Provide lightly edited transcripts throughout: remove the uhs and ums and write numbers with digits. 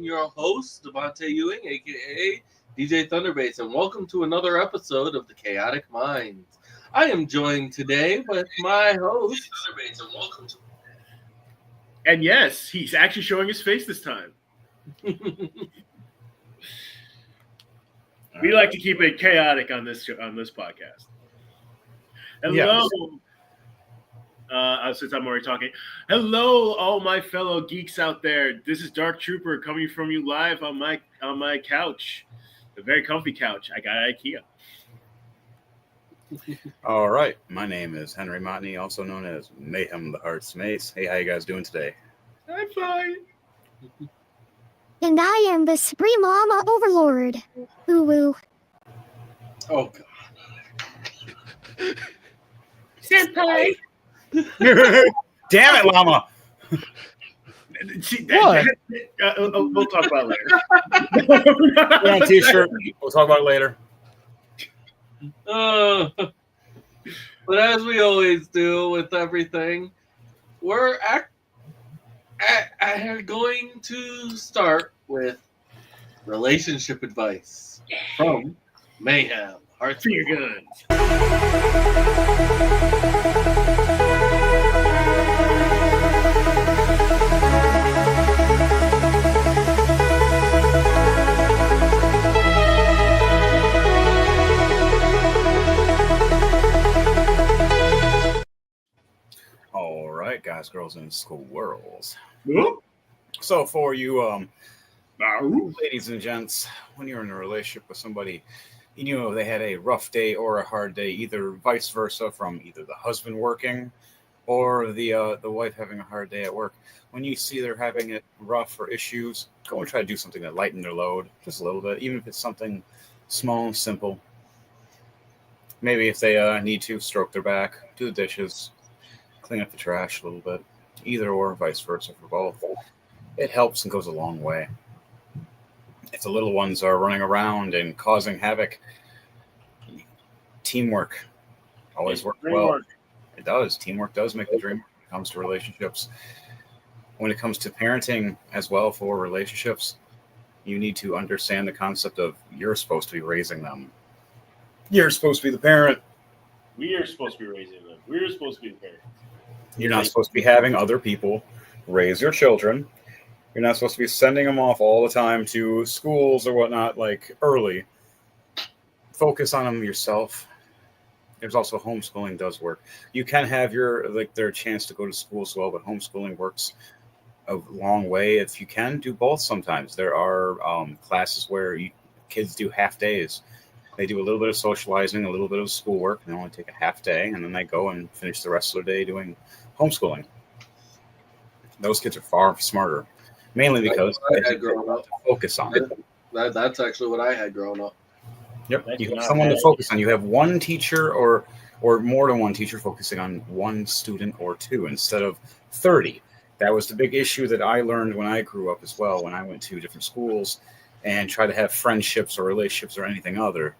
your host, Devontae Ewing, aka DJ Thunderbass, and welcome to another episode of the Chaotic Minds. I am joined today with my host, Thunderbass, and welcome to. And yes, he's actually showing his face this time. We like to keep it chaotic on this podcast. Hello. Since I'm already talking. Hello, all my fellow geeks out there. This is Dark Trooper coming from you live on my couch. A very comfy couch. I got IKEA. All right. My name is Henry Motney, also known as Mayhem the Heart's Mace. Hey, how you guys doing today? I'm fine. And I am the Supreme Llama Overlord. Woo-woo. Oh, God. Senpai! Damn it, Llama! See, What? We'll talk about it later. Yeah, t-shirt. We'll talk about it later. But as we always do with everything, we're going to start with relationship advice from Mayhem. Hearts For your guns. All right, guys, girls, and school worlds. Whoop. So for you, ladies and gents, when you're in a relationship with somebody, you know they had a rough day or a hard day, either vice versa, from either the husband working or the wife having a hard day at work. When you see they're having it rough or issues, go and try to do something that lighten their load just a little bit, even if it's something small and simple. Maybe if they need to, stroke their back, do the dishes, clean up the trash a little bit, either or vice versa for both. It helps and goes a long way. If the little ones are running around and causing havoc, teamwork always works well. It does. Teamwork does make the dream work when it comes to relationships. When it comes to parenting as well for relationships, you need to understand the concept of you're supposed to be raising them. You're supposed to be the parent. We are supposed to be raising them. We're supposed to be the parent. You're not supposed to be having other people raise your children. You're not supposed to be sending them off all the time to schools or whatnot, like early. Focus on them yourself. There's also homeschooling does work. You can have their chance to go to school as well, but homeschooling works a long way. If you can, do both sometimes. There are classes where kids do half days. They do a little bit of socializing, a little bit of schoolwork, and they only take a half day, and then they go and finish the rest of their day doing homeschooling. Those kids are far smarter, mainly because they had to focus on it. That's actually what I had growing up. Yep, you have someone to focus on. You have one teacher or more than one teacher focusing on one student or two instead of 30. That was the big issue that I learned when I grew up as well, when I went to different schools and tried to have friendships or relationships or anything other.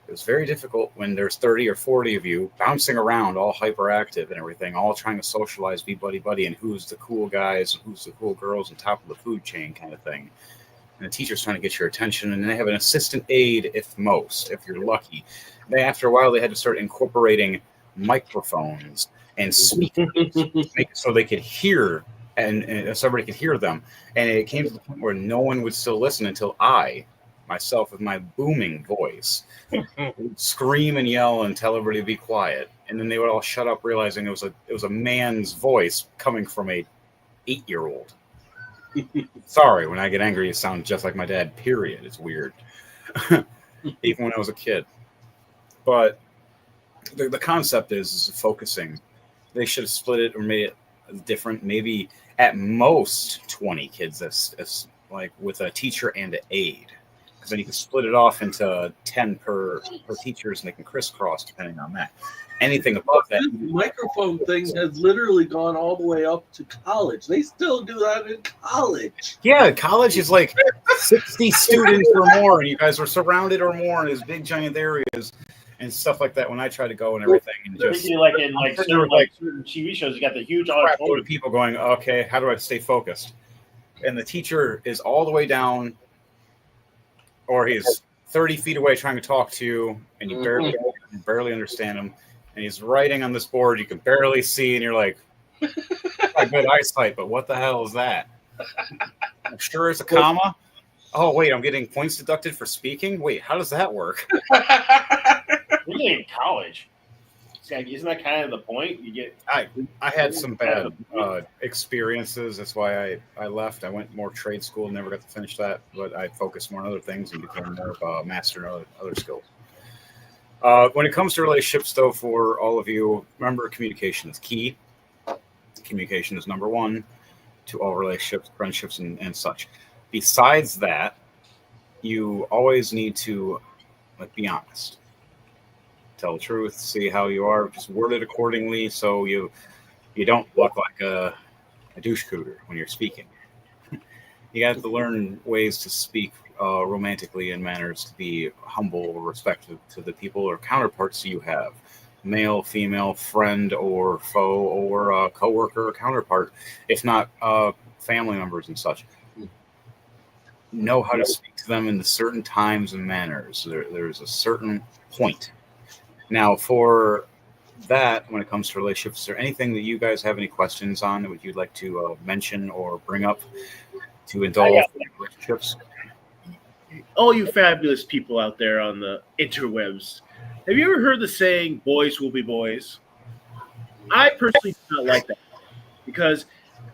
It was very difficult when there's 30 or 40 of you bouncing around, all hyperactive and everything, all trying to socialize, be buddy-buddy, and who's the cool guys and who's the cool girls on top of the food chain kind of thing. And the teacher's trying to get your attention, and they have an assistant aide, if you're lucky. After a while, they had to start incorporating microphones and speakers so they could hear, and somebody could hear them. And it came to the point where no one would still listen until I, myself, with my booming voice, would scream and yell and tell everybody to be quiet. And then they would all shut up, realizing it was a man's voice coming from a 8-year-old. Sorry, when I get angry, you sound just like my dad, period. It's weird. Even when I was a kid. But the concept is focusing. They should have split it or made it different. Maybe at most 20 kids, as like with a teacher and an aide. Because then you can split it off into 10 per teachers, and they can crisscross depending on that. Anything above that. This microphone thing has literally gone all the way up to college. They still do that in college. Yeah, college is like 60 students or more, and you guys are surrounded or more in these big giant areas and stuff like that. When I try to go and everything, and just like in certain TV shows, you got the huge auditorium. People going, okay, how do I stay focused? and the teacher is all the way down, or he's 30 feet away trying to talk to you, and you barely understand him, and he's writing on this board you can barely see, and you're like, "I good eyesight, but what the hell is that? I'm sure it's a comma. Oh wait, I'm getting points deducted for speaking. Wait, how does that work?" Really in college. Isn't that kind of the point? You get. I had some bad experiences. That's why I left. I went more trade school, never got to finish that, but I focused more on other things and became more of a master in other skills. When it comes to relationships, though, for all of you, remember communication is key. Communication is number one to all relationships, friendships, and such. Besides that, you always need to be honest. Tell the truth, see how you are, just word it accordingly so you don't look like a douche cooter when you're speaking. You have to learn ways to speak romantically in manners to be humble, respectful to the people or counterparts you have, male, female, friend or foe or coworker or counterpart, if not family members and such. Know how to speak to them in the certain times and manners. There's a certain point. Now, for that, when it comes to relationships, is there anything that you guys have any questions on that you'd like to mention or bring up to indulge in relationships? All you fabulous people out there on the interwebs, have you ever heard the saying, boys will be boys? I personally do not like that because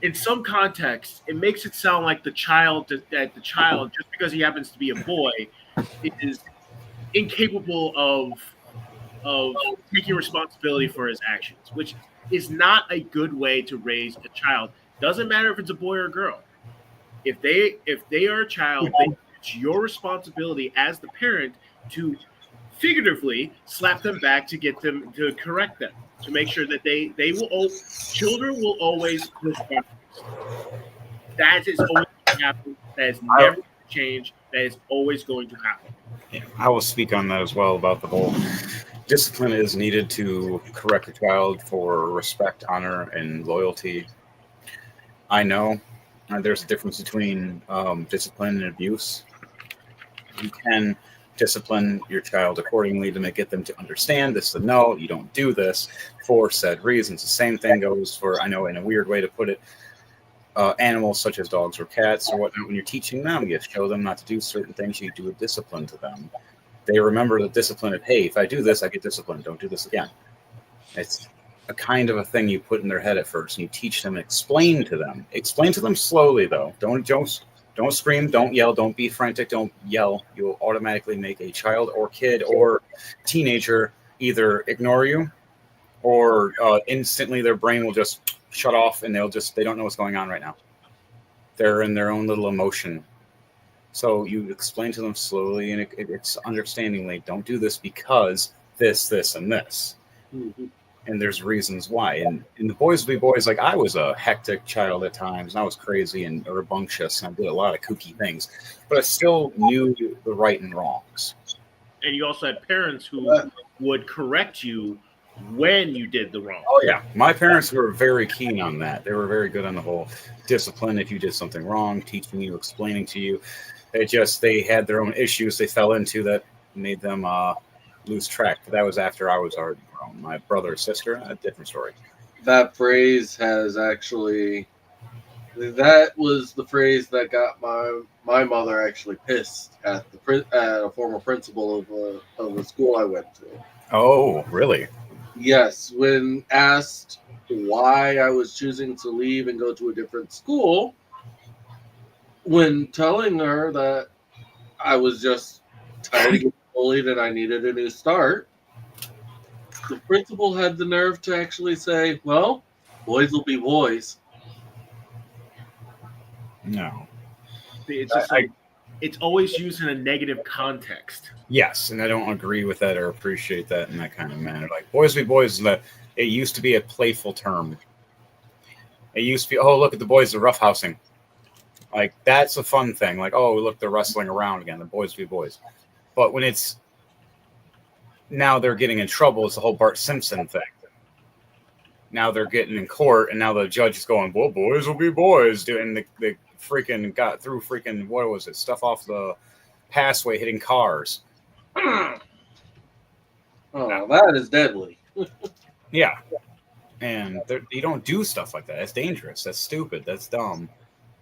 in some contexts, it makes it sound like the child, just because he happens to be a boy, is incapable of taking responsibility for his actions, which is not a good way to raise a child. Doesn't matter if it's a boy or a girl. If they are a child, it's your responsibility as the parent to figuratively slap them back to get them to correct them, to make sure that children will always push back. That is always going to happen. That is never going to change. That is always going to happen. Yeah, I will speak on that as well about the whole discipline is needed to correct a child for respect, honor, and loyalty. I know there's a difference between discipline and abuse. You can discipline your child accordingly to get them to understand this and no, you don't do this for said reasons. The same thing goes for, I know in a weird way to put it, animals such as dogs or cats or whatnot. When you're teaching them, you show them not to do certain things, you do a discipline to them. They remember the discipline of, hey, if I do this, I get disciplined. Don't do this again. It's a kind of a thing you put in their head at first, and you teach them, explain to them. Explain to them slowly, though. Don't scream, don't yell, don't be frantic, don't yell. You'll automatically make a child or kid or teenager either ignore you or instantly their brain will just shut off and they don't know what's going on right now. They're in their own little emotion. So you explain to them slowly and it's understandingly, don't do this because this, and this. Mm-hmm. And there's reasons why. And the boys will be boys. Like I was a hectic child at times and I was crazy and rambunctious and I did a lot of kooky things, but I still knew the right and wrongs. And you also had parents who would correct you when you did the wrong. Oh yeah. My parents were very keen on that. They were very good on the whole discipline. If you did something wrong, teaching you, explaining to you. They had their own issues they fell into that made them lose track. But that was after I was already grown. My brother or sister, a different story. That phrase has actually, that was the phrase that got my mother actually pissed at a former principal of the school I went to. Oh, really? Yes, when asked why I was choosing to leave and go to a different school, when telling her that I was just tired of getting bullied and I needed a new start, the principal had the nerve to actually say, well, boys will be boys. No. It's just it's always used in a negative context. Yes, and I don't agree with that or appreciate that in that kind of manner. Like, boys be boys, it used to be a playful term. It used to be, oh, look at the boys, they're roughhousing. Like, that's a fun thing. Like, oh, look, they're wrestling around again. The boys be boys. But when it's now they're getting in trouble, it's the whole Bart Simpson thing. Now they're getting in court, and now the judge is going, well, boys will be boys. And the freaking got through freaking, what was it, stuff off the passway hitting cars. Oh, that is deadly. Yeah. And you don't do stuff like that. That's dangerous. That's stupid. That's dumb.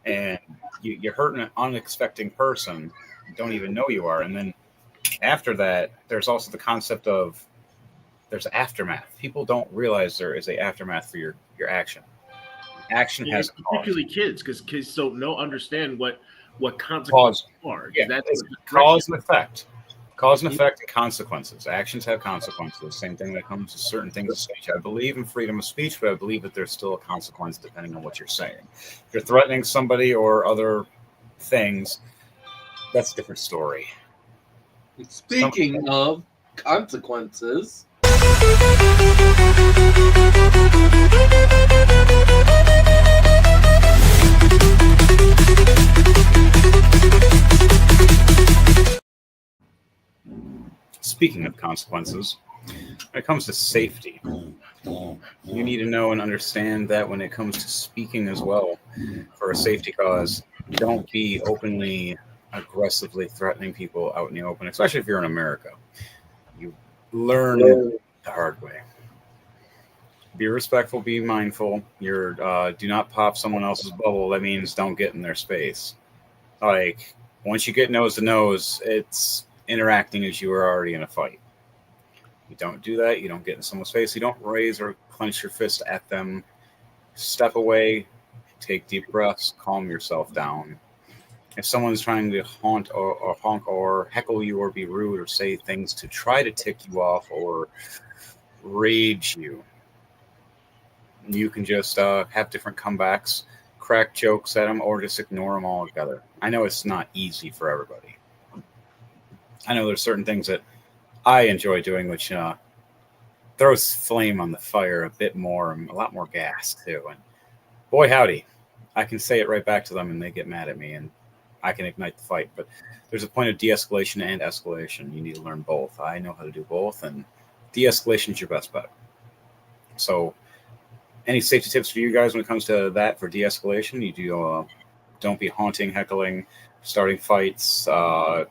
And you're hurting an unexpected person. You don't even know you are. And then after that, there's also the concept of there's aftermath. People don't realize there is a aftermath for your action. Action has a cause. Particularly kids, because kids don't understand what consequences are. Yeah, That's cause and effect. Cause and effect and consequences. Actions have consequences. Same thing when it comes to certain things of speech. I believe in freedom of speech, but I believe that there's still a consequence depending on what you're saying. If you're threatening somebody or other things, that's a different story. Speaking of consequences, speaking of consequences, when it comes to safety, you need to know and understand that when it comes to speaking as well for a safety cause, don't be openly, aggressively threatening people out in the open, especially if you're in America. You learn the hard way. Be respectful, be mindful. Do not pop someone else's bubble. That means don't get in their space. Like, once you get nose to nose, it's interacting as you are already in a fight. You don't do that. You don't get in someone's face. You don't raise or clench your fist at them. Step away, take deep breaths, calm yourself down. If someone's trying to haunt or honk or heckle you or be rude or say things to try to tick you off or rage you, you can just have different comebacks, crack jokes at them, or just ignore them altogether. I know it's not easy for everybody. I know there's certain things that I enjoy doing, which throws flame on the fire a bit more, and a lot more gas too. And boy, howdy, I can say it right back to them, and they get mad at me, and I can ignite the fight. But there's a point of de-escalation and escalation. You need to learn both. I know how to do both, and de-escalation is your best bet. So, any safety tips for you guys when it comes to that for de-escalation? You do don't be haunting, heckling, starting fights,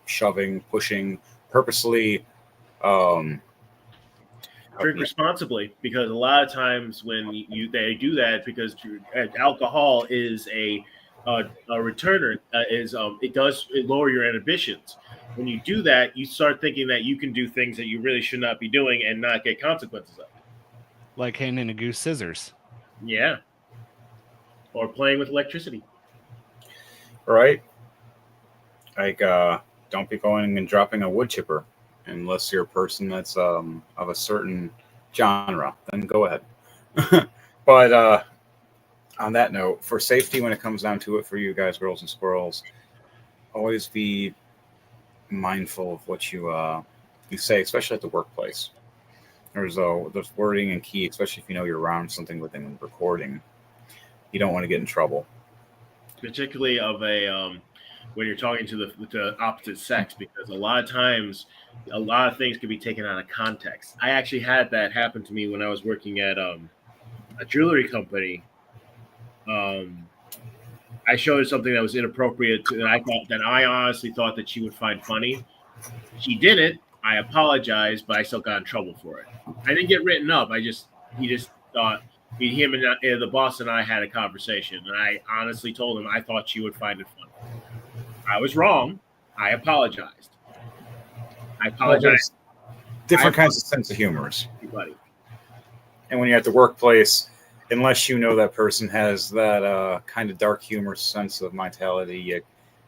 shoving, pushing, purposely. Drink responsibly, because a lot of times when they do that, because alcohol is a returner, it does lower your inhibitions. When you do that, you start thinking that you can do things that you really should not be doing and not get consequences of. Like handing a goose scissors. Yeah. Or playing with electricity. Right. Like, don't be going and dropping a wood chipper unless you're a person that's of a certain genre. Then go ahead. But on that note, for safety, when it comes down to it, for you guys, girls and squirrels, always be mindful of what you say, especially at the workplace. There's wording and key, especially if you know you're around something within recording. You don't want to get in trouble. Particularly of when you're talking to the opposite sex, because a lot of times, a lot of things can be taken out of context. I actually had that happen to me when I was working at a jewelry company. I showed her something that was inappropriate, and I honestly thought that she would find funny. She didn't. I apologized, but I still got in trouble for it. I didn't get written up. He just thought him and the boss and I had a conversation, and I honestly told him I thought she would find it funny. I was wrong. I apologized. Different kinds of sense of humors. Everybody. And when you're at the workplace, unless you know that person has that kind of dark humor sense of mentality,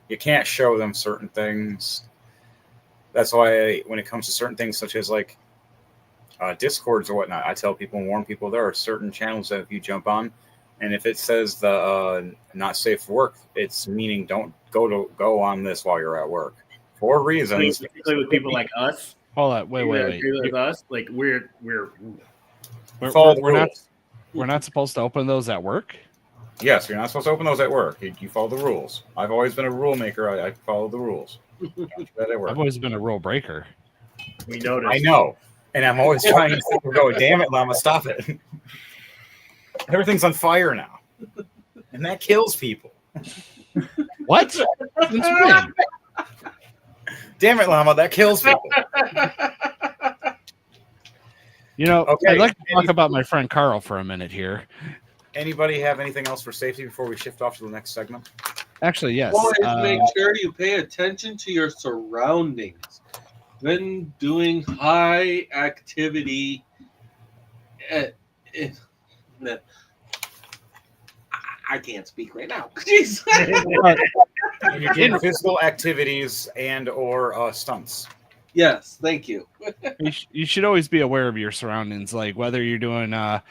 you can't show them certain things. That's why when it comes to certain things such as like Discords or whatnot, I tell people and warn people there are certain channels that if you jump on, and if it says the not safe for work, it's meaning don't go on this while you're at work for reasons. Particularly with people like us. Hold on, wait. With us, like we're not supposed to open those at work. Yes, you're not supposed to open those at work. You follow the rules. I've always been a rule maker. I follow the rules. Don't do that at work. I've always been a rule breaker. We noticed. I know. And I'm always trying to go, damn it, Llama, stop it. Everything's on fire now. And that kills people. What? Since when? Damn it, Llama, that kills people. You know, Okay. I'd like to talk about my friend Carl for a minute here. Anybody have anything else for safety before we shift off to the next segment? Actually, yes. Always make sure you pay attention to your surroundings. When doing high activity, I can't speak right now. Jeez. When you're doing physical activities and or stunts. Yes, thank you. You should always be aware of your surroundings, like whether you're doing a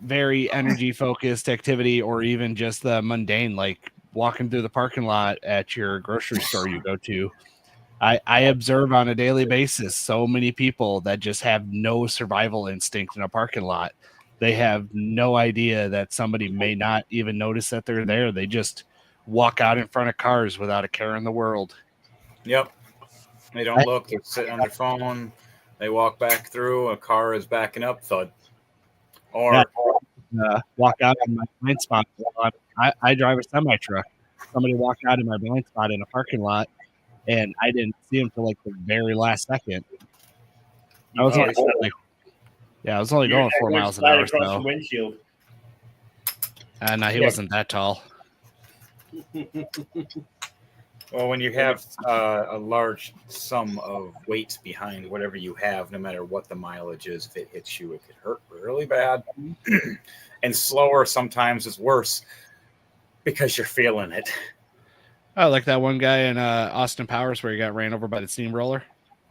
very energy focused activity or even just the mundane, like walking through the parking lot at your grocery store you go to. I observe on a daily basis so many people that just have no survival instinct in a parking lot. They have no idea that somebody may not even notice that they're there. They just walk out in front of cars without a care in the world. Yep. They don't look. They're sitting on their phone. They walk back through. A car is backing up. Thud. Or Walk out in my blind spot. I drive a semi truck. Somebody walked out in my blind spot in a parking lot, and I didn't see him for like the very last second. I was only going 4 miles an hour. Across the So, windshield. and he wasn't that tall. well, when you have a large sum of weight behind whatever you have, no matter what the mileage is, if it hits you, it could hurt really bad. And slower sometimes is worse because you're feeling it. Oh, like that one guy in Austin Powers where he got ran over by the steamroller,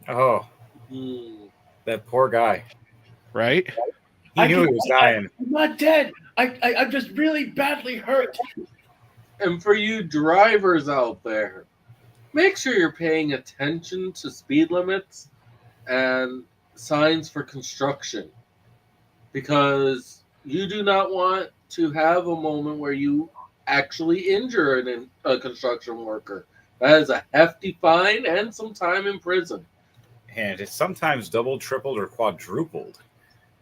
Oh, that poor guy. right? He knew he was dying. I'm not dead. I'm just really badly hurt. And for you drivers out there, make sure you're paying attention to speed limits and signs for construction, because you do not want to have a moment where you actually injure a construction worker. That is a hefty fine and some time in prison. And it's sometimes doubled, tripled, or quadrupled,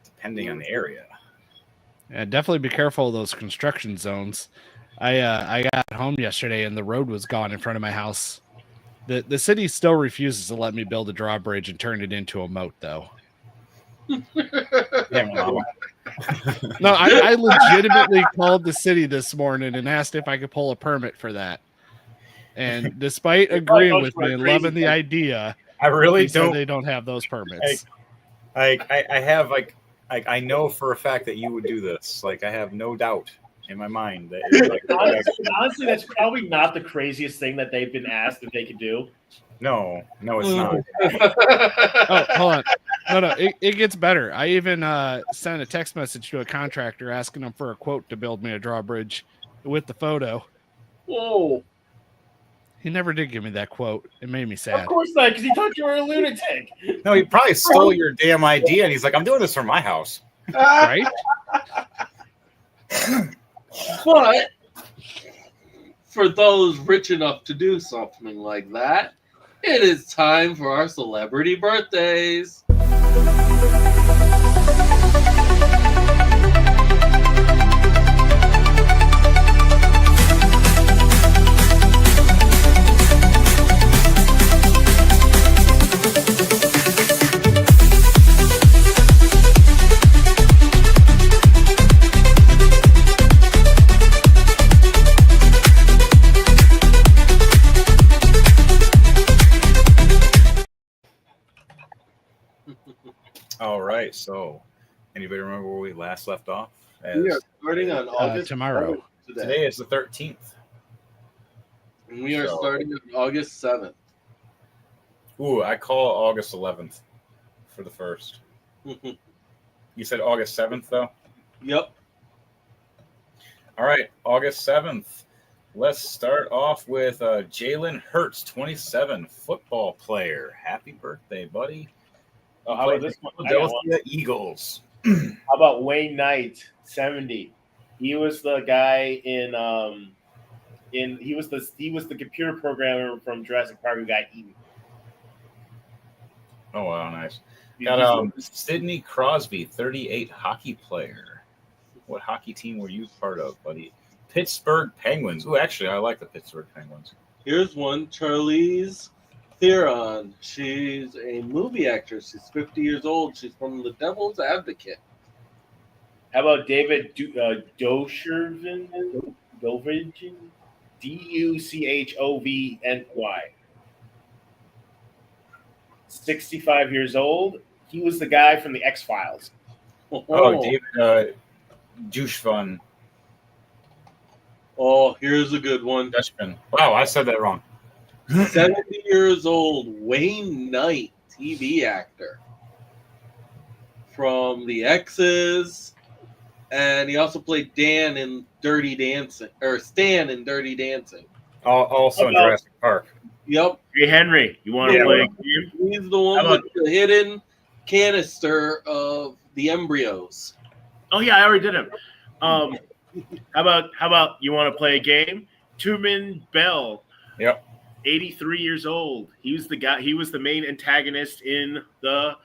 depending on the area. Yeah, definitely be careful of those construction zones. I got home yesterday and the road was gone in front of my house. The city still refuses to let me build a drawbridge and turn it into a moat, though. Damn, Llama. No, I legitimately called the city this morning and asked if I could pull a permit for that. And despite agreeing with me and loving the idea, I really they said don't. they don't have those permits. I know for a fact that you would do this. Like, I have no doubt in my mind that. Honestly, that's probably not the craziest thing that they've been asked if they could do. No, it's not. Oh, hold on. No, it gets better. I even sent a text message to a contractor asking him for a quote to build me a drawbridge with the photo. Whoa. He never did give me that quote. It made me sad. Of course not, because he thought you were a lunatic. No, he probably stole your damn idea, and he's like, "I'm doing this from my house." Right? But for those rich enough to do something like that, it is time for our celebrity birthdays. All right. So, anybody remember where we last left off? We are starting on August tomorrow. 7th Today is the 13th. And we are So- starting on August 7th. Ooh, I call August 11th for the first. You said August 7th, though? Yep. All right, August 7th. Let's start off with Jalen Hurts, 27, football player. Happy birthday, buddy. Oh, how about this one? I got one. Philadelphia Eagles. How about Wayne Knight, 70? He was the guy he was the computer programmer from Jurassic Park who got eaten. Oh, wow, nice. Got Sidney Crosby, 38, hockey player. What hockey team were you part of, buddy? Pittsburgh Penguins. Ooh, actually, I like the Pittsburgh Penguins. Here's one, Charlize Theron. She's a movie actress. She's 50 years old. She's from The Devil's Advocate. How about David Duchovny? Duchovny. 65 years old. He was the guy from the X-Files. Oh, David Duchovny. Oh, here's a good one. Dutchman. Wow, I said that wrong. 70 years old, Wayne Knight, TV actor. From The X's. And he also played Dan in Dirty Dancing, or Stan in Dirty Dancing. Also in Jurassic Park. Yep. Hey, Henry, you want to play a game? He's the one with the hidden canister of the embryos. Oh, yeah, I already did him. How about you want to play a game? Tumen Bell. Yep. 83 years old. He was the guy. He was the main antagonist in the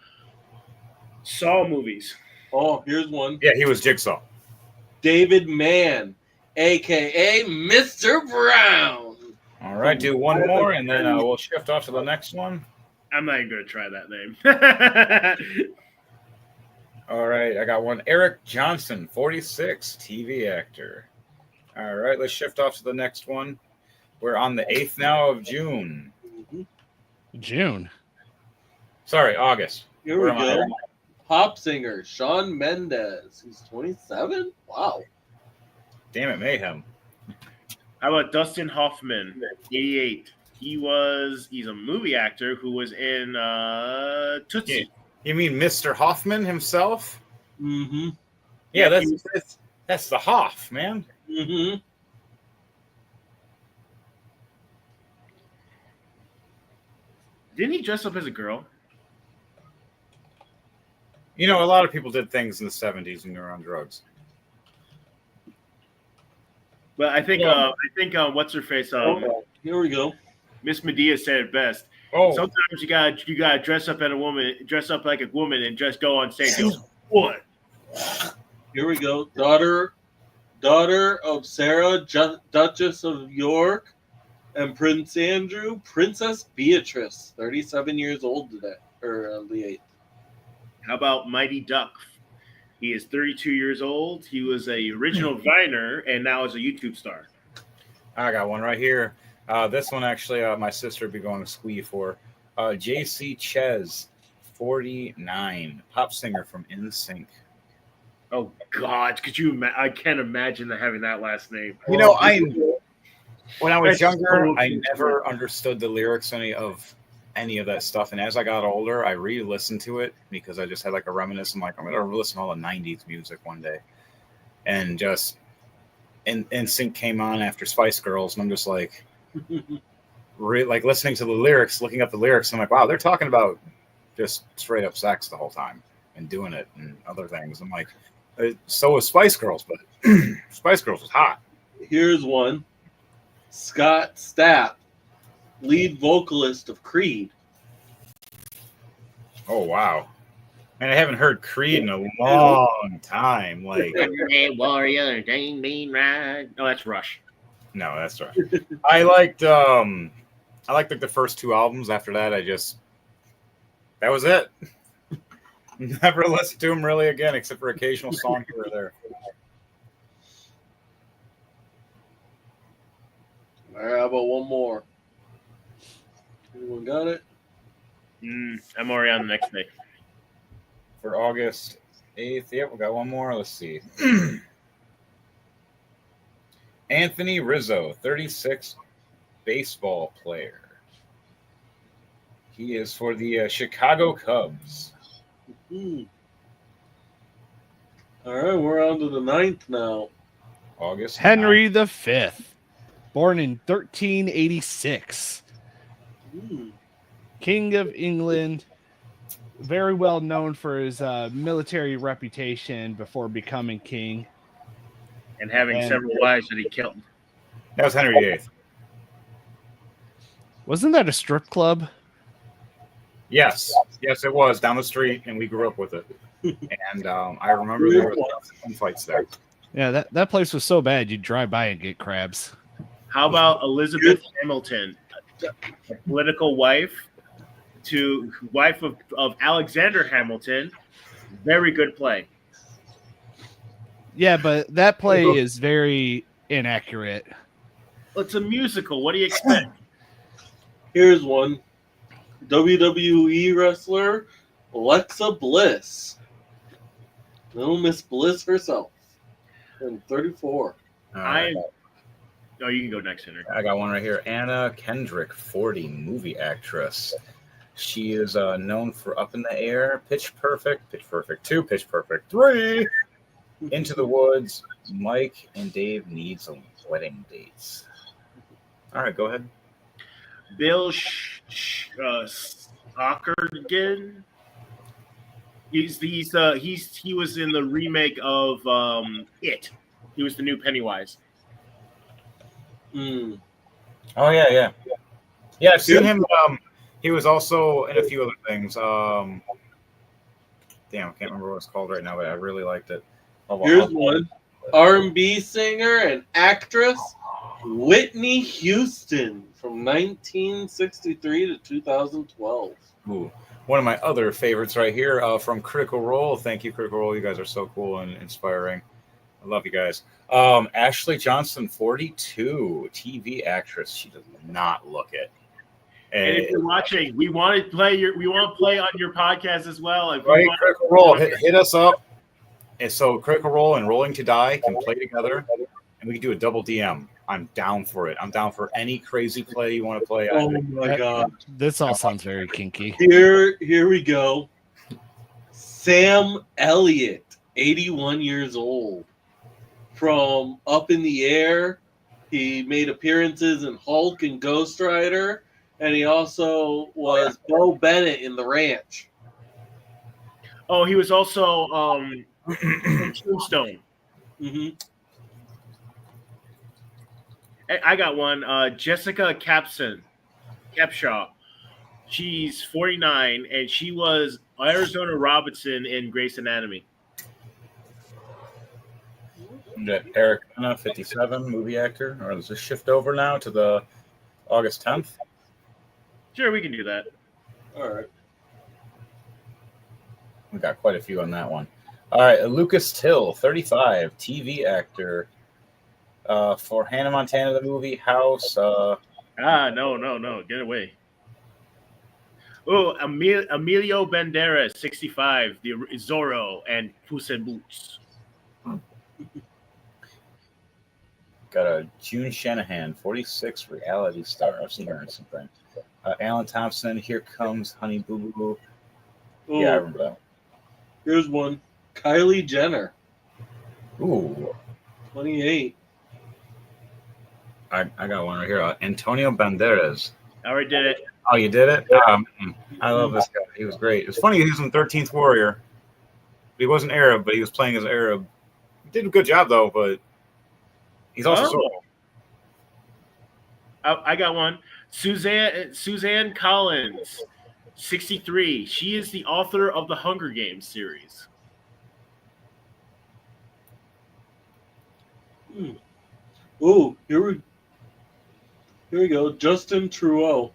Saw movies. Oh, here's one. Yeah, he was Jigsaw. David Mann, a.k.a. Mr. Brown. All right, do one more, and then we'll shift off to the next one. I'm not even going to try that name. All right, I got one. Eric Johnson, 46, TV actor. All right, let's shift off to the next one. We're on the 8th now of June. June. Sorry, August. Here we go. Pop singer Shawn Mendes. He's 27. Wow. Damn it, mayhem. How about Dustin Hoffman, 88? He's a movie actor who was in Tootsie. You mean Mr. Hoffman himself? Mm-hmm. Yeah, that's the Hoff, man. Mm-hmm. Didn't he dress up as a girl? You know, a lot of people did things in the 70s when they were on drugs. But I think what's her face? Here we go. Miss Medea said it best. Oh, Sometimes you gotta dress up like a woman, and just go on stage. And go, what? Here we go. Daughter of Sarah, Duchess of York, and Prince Andrew, Princess Beatrice, 37 years old today, or on the 8th. How about Mighty Duck? He is 32 years old. He was a original Viner and now is a YouTube star. I got one right here. This one actually, my sister would be going to squee for. J.C. Ches, 49, pop singer from NSYNC. Oh God, could you? I can't imagine having that last name. You know, when I was younger, I never understood the lyrics any of that stuff, and as I got older, I re-listened to it because I just had like a reminiscence. I'm like, I'm gonna listen to all the '90s music one day, and just NSYNC came on after Spice Girls, and I'm just like, like listening to the lyrics, looking up the lyrics, and I'm like, wow, they're talking about just straight up sex the whole time and doing it and other things. I'm like, so was Spice Girls, but Spice Girls was hot. Here's one. Scott Stapp, lead vocalist of Creed. Oh wow, man! I haven't heard Creed in a long time. Like, hey, warrior, dang mean ride. No, that's Rush. No, that's right. I liked like the first two albums. After that, that was it. Never listened to them really again, except for occasional songs here or there. All right, how about one more? Anyone got it? I'm already on the next day. For August 8th. Yep, we got one more. Let's see. Anthony Rizzo, 36, baseball player. He is for the Chicago Cubs. All right, we're on to the 9th now. August Henry V, born in 1386. King of England, very well known for his military reputation before becoming king. And having several wives that he killed. That was Henry VIII. Wasn't that a strip club? Yes, it was down the street, and we grew up with it. And I remember there were some fights there. Yeah, that place was so bad you'd drive by and get crabs. How about Elizabeth Hamilton, a political wife of Alexander Hamilton? Very good play. Yeah, but that play is very inaccurate. Well, it's a musical. What do you expect? Here's one. WWE wrestler Alexa Bliss. Little Miss Bliss herself. And 34. Oh, you can go next, Henry. I got one right here. Anna Kendrick, 40, movie actress. She is known for Up in the Air, Pitch Perfect 2, Pitch Perfect 3, Into the Woods, Mike and Dave Need Some Wedding Dates. All right, go ahead. Bill Stockerton. He was in the remake of It. He was the new Pennywise. Hmm. Oh yeah. I've seen him. He was also in a few other things. Damn, I can't remember what it's called right now, but I really liked it. Here's one. R&B singer and actress Whitney Houston from 1963 to 2012. Ooh, one of my other favorites right here from Critical Role. Thank you, Critical Role. You guys are so cool and inspiring. I love you guys. Ashley Johnson, 42, TV actress. She does not look it. And if you're watching, we want to play on your podcast as well. Right, Critical Role, hit us up. And so Critical Role and Rolling to Die can play together, and we can do a double DM. I'm down for it. I'm down for any crazy play you want to play. Oh my god, this all sounds very kinky. Here we go. Sam Elliott, 81 years old, from Up in the Air. He made appearances in Hulk and Ghost Rider, and he also was Bo Bennett in The Ranch. Oh, he was also in Tombstone. Mm-hmm. I got one. Jessica Capshaw. She's 49, and she was Arizona Robinson in Grey's Anatomy. Eric Anna, 57, movie actor. Or does this shift over now to the August 10th? Sure, we can do that. All right. We got quite a few on that one. All right, Lucas Till, 35, TV actor. For Hannah Montana, the movie, House. No. Get away. Oh, Emilio Banderas, 65, the Zorro, and Puss in Boots. Got a June Shanahan, 46, reality star. I've seen her in something. Alan Thompson, Here Comes Honey Boo Boo. Ooh, Yeah, I remember that. Here's one. Kylie Jenner, Ooh, 28. I got one right here. Antonio Banderas. I already did it. Oh, you did it? I love this guy. He was great. It's funny he was in 13th Warrior. He wasn't Arab, but he was playing as Arab. He did a good job, though, but he's also I got one. Suzanne Collins, 63. She is the author of the Hunger Games series. Ooh, here we go. Justin Trudeau.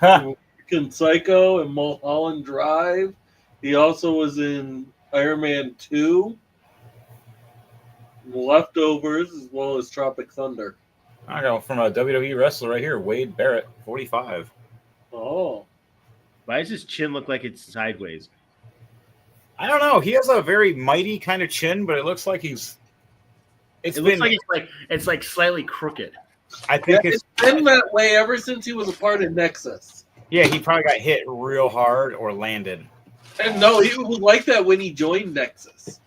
American Psycho and Mulholland Drive. He also was in Iron Man 2, Leftovers, as well as Tropic Thunder. I got from a WWE wrestler right here, Wade Barrett, 45. Oh. Why does his chin look like it's sideways? I don't know. He has a very mighty kind of chin, but it looks like he's. Looks like it's slightly crooked. I think it's been that way ever since he was a part of Nexus. Yeah, he probably got hit real hard or landed. And no, he was like that when he joined Nexus.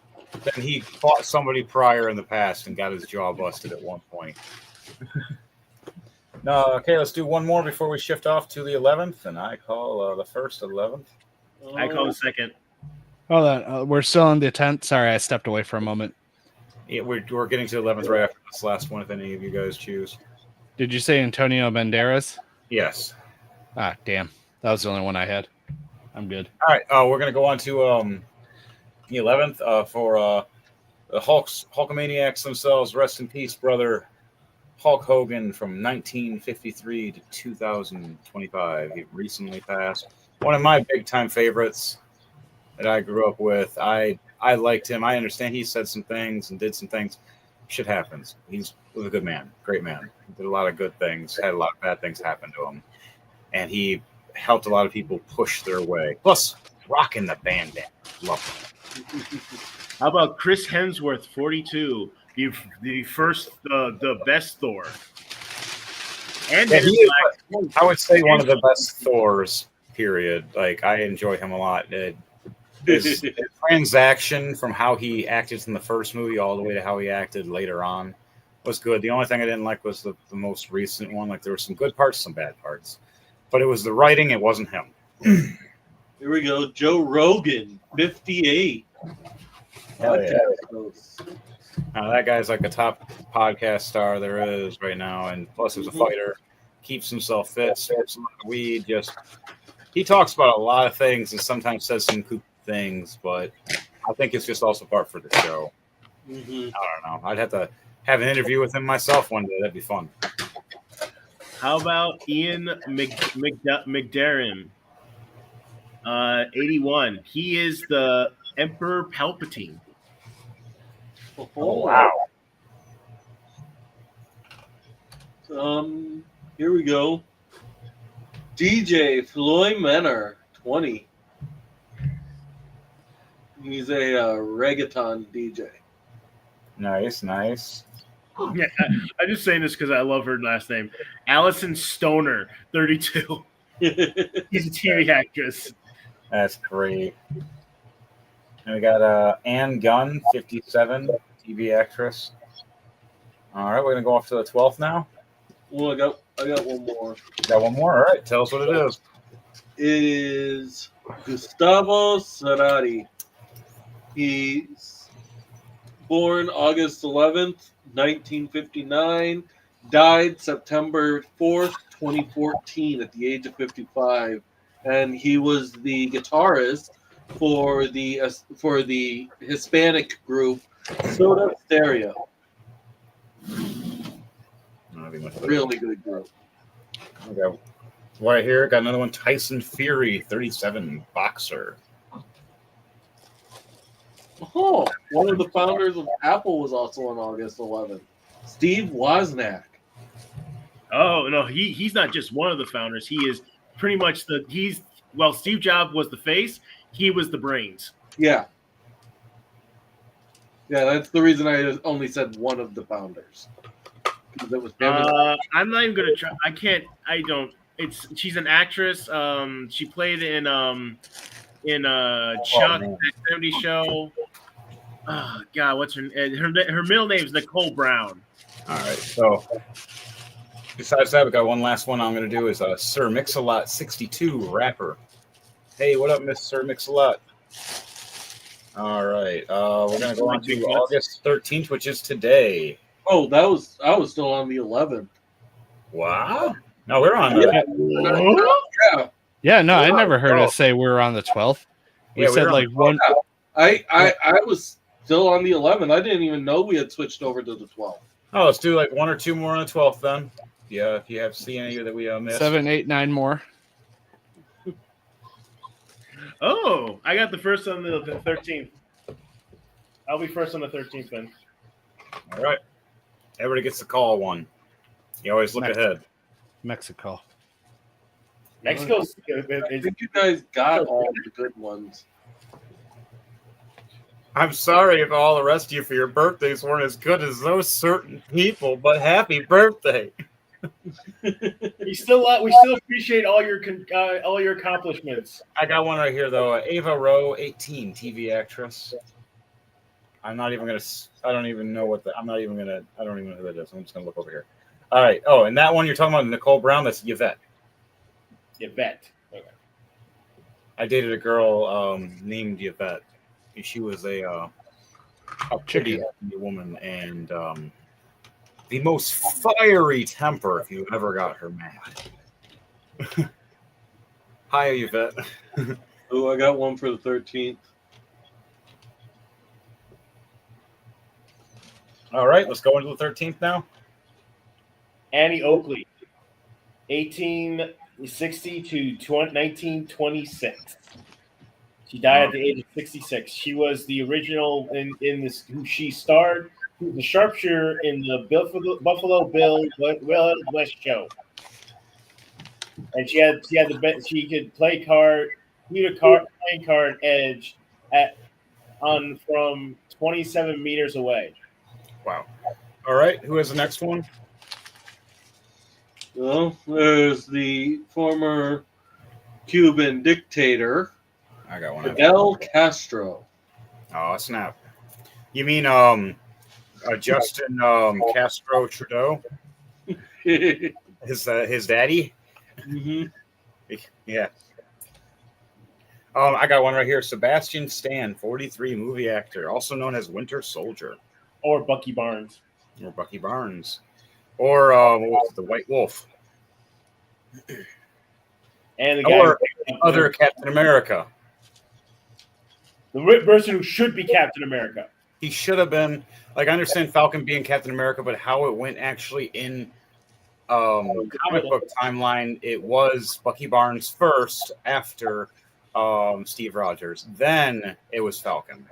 Then he fought somebody prior in the past and got his jaw busted at one point. No, okay, let's do one more before we shift off to the 11th, and I call the first 11th. I call the second. Hold on, we're still on the 10th. Sorry, I stepped away for a moment. Yeah, we're getting to the 11th right after this last one, if any of you guys choose. Did you say Antonio Banderas? Yes. Ah, damn. That was the only one I had. I'm good. All right, we're going to go on to the 11th for the Hulkamaniacs themselves, rest in peace, brother. Hulk Hogan from 1953 to 2025. He recently passed. One of my big time favorites that I grew up with. I liked him. I understand he said some things and did some things. Shit happens. He was a good man, great man. He did a lot of good things, had a lot of bad things happen to him. And he helped a lot of people push their way. Plus, rocking the bandana. Love him. How about Chris Hemsworth, 42, the first, the best Thor, and Yeah, Men in he is, Black. I would say one of the best Thors, period. Like, I enjoy him a lot. His transaction from how he acted in the first movie all the way to how he acted later on was good. The only thing I didn't like was the most recent one. Like, there were some good parts, some bad parts. But it was the writing, it wasn't him. Here we go. Joe Rogan, 58. Hell yeah. Podcast host. That guy's like a top podcast star there is right now. And plus, he's a fighter, keeps himself fit, smokes a lot of weed. He talks about a lot of things and sometimes says some cool things, but I think it's just also part for the show. Mm-hmm. I don't know. I'd have to have an interview with him myself one day. That'd be fun. How about Ian McDarren, 81? He is the Emperor Palpatine. Oh, wow. Here we go. DJ Floyd Menor, 20. He's a reggaeton DJ. Nice. Yeah, I'm just saying this because I love her last name. Allison Stoner, 32. She's a TV actress. That's great. And we got Ann Gunn, 57, TV actress. All right, we're going to go off to the 12th now. Well, I got one more. Got one more? All right, tell us what it is. It is Gustavo Cerati. He's born August 11th, 1959. Died September 4th, 2014 at the age of 55. And he was the guitarist for the Hispanic group Soda Stereo. Really good group. Okay. Right here, got another one. Tyson Fury, 37, boxer. Oh, one of the founders of Apple was also on August 11th. Steve Wozniak. Oh no, he's not just one of the founders. He is pretty much Steve Jobs was the face. He was the brains. Yeah. Yeah, that's the reason I only said one of the founders. Because it was him. I'm not even gonna try. She's an actress. She played in Chuck, that 70 show. Oh God, what's her middle name is Nicole Brown. All right, so besides that, we got one last one I'm going to do is Sir Mix-a-Lot, 62, rapper. Hey, what up, Miss Sir Mix-a-Lot? All right, we're going to go on to August 13th, which is today. Oh, I was still on the 11th. Wow. No, we're on Yeah. Yeah, no, I never heard us say we were on the 12th. We said like one. I was still on the 11th. I didn't even know we had switched over to the 12th. Oh, let's do like one or two more on the 12th then. Yeah, if you have seen any that we missed. 7, 8, 9 more. Oh, I got the first on the 13th. I'll be first on the 13th then. All right. Everybody gets to call one. You always look ahead. Mexico. Mexico's. I think you guys got all the good ones. I'm sorry if all the rest of you for your birthdays weren't as good as those certain people, but happy birthday. We still appreciate all your accomplishments. I got one right here though. Ava Rowe, 18, TV actress. I don't even know who that is. I'm just gonna look over here. All right. Oh, and that one you're talking about, Nicole Brown, that's Yvette. Yvette. Okay. I dated a girl named Yvette. She was a pretty woman and the most fiery temper if you ever got her mad. Hi, Yvette. Oh, I got one for the 13th. All right, let's go into the 13th now. Annie Oakley, 1860 to 1926. She died at the age of 66. She was the original in this. Who she starred, who was the sharpshooter in the Buffalo Bill Wild West show, and she could play playing card edge on from 27 meters away. Wow. All right, who has the next one? Well, there's the former Cuban dictator, I got one. Fidel Castro. Oh, snap. You mean Justin Castro Trudeau? His daddy? Mhm. Yeah. I got one right here. Sebastian Stan, 43, movie actor, also known as Winter Soldier. Or Bucky Barnes. Or Bucky Barnes. Or what was it, the White Wolf. And the guy Or other Captain America. the person who should be Captain America. He should have been, like, I understand Falcon being Captain America, but how it went actually in comic book timeline, it was Bucky Barnes first, after Steve Rogers. Then it was Falcon.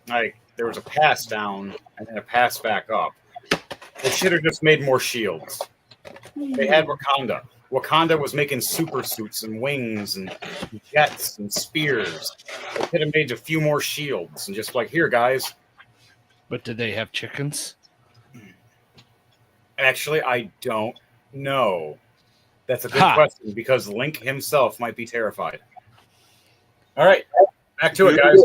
Like, there was a pass down and then a pass back up. They should have just made more shields. They had Wakanda. Wakanda was making super suits and wings and jets and spears. They could have made a few more shields and just like, here, guys. But did they have chickens? Actually, I don't know. That's a good question because Link himself might be terrified. All right, back to it, guys.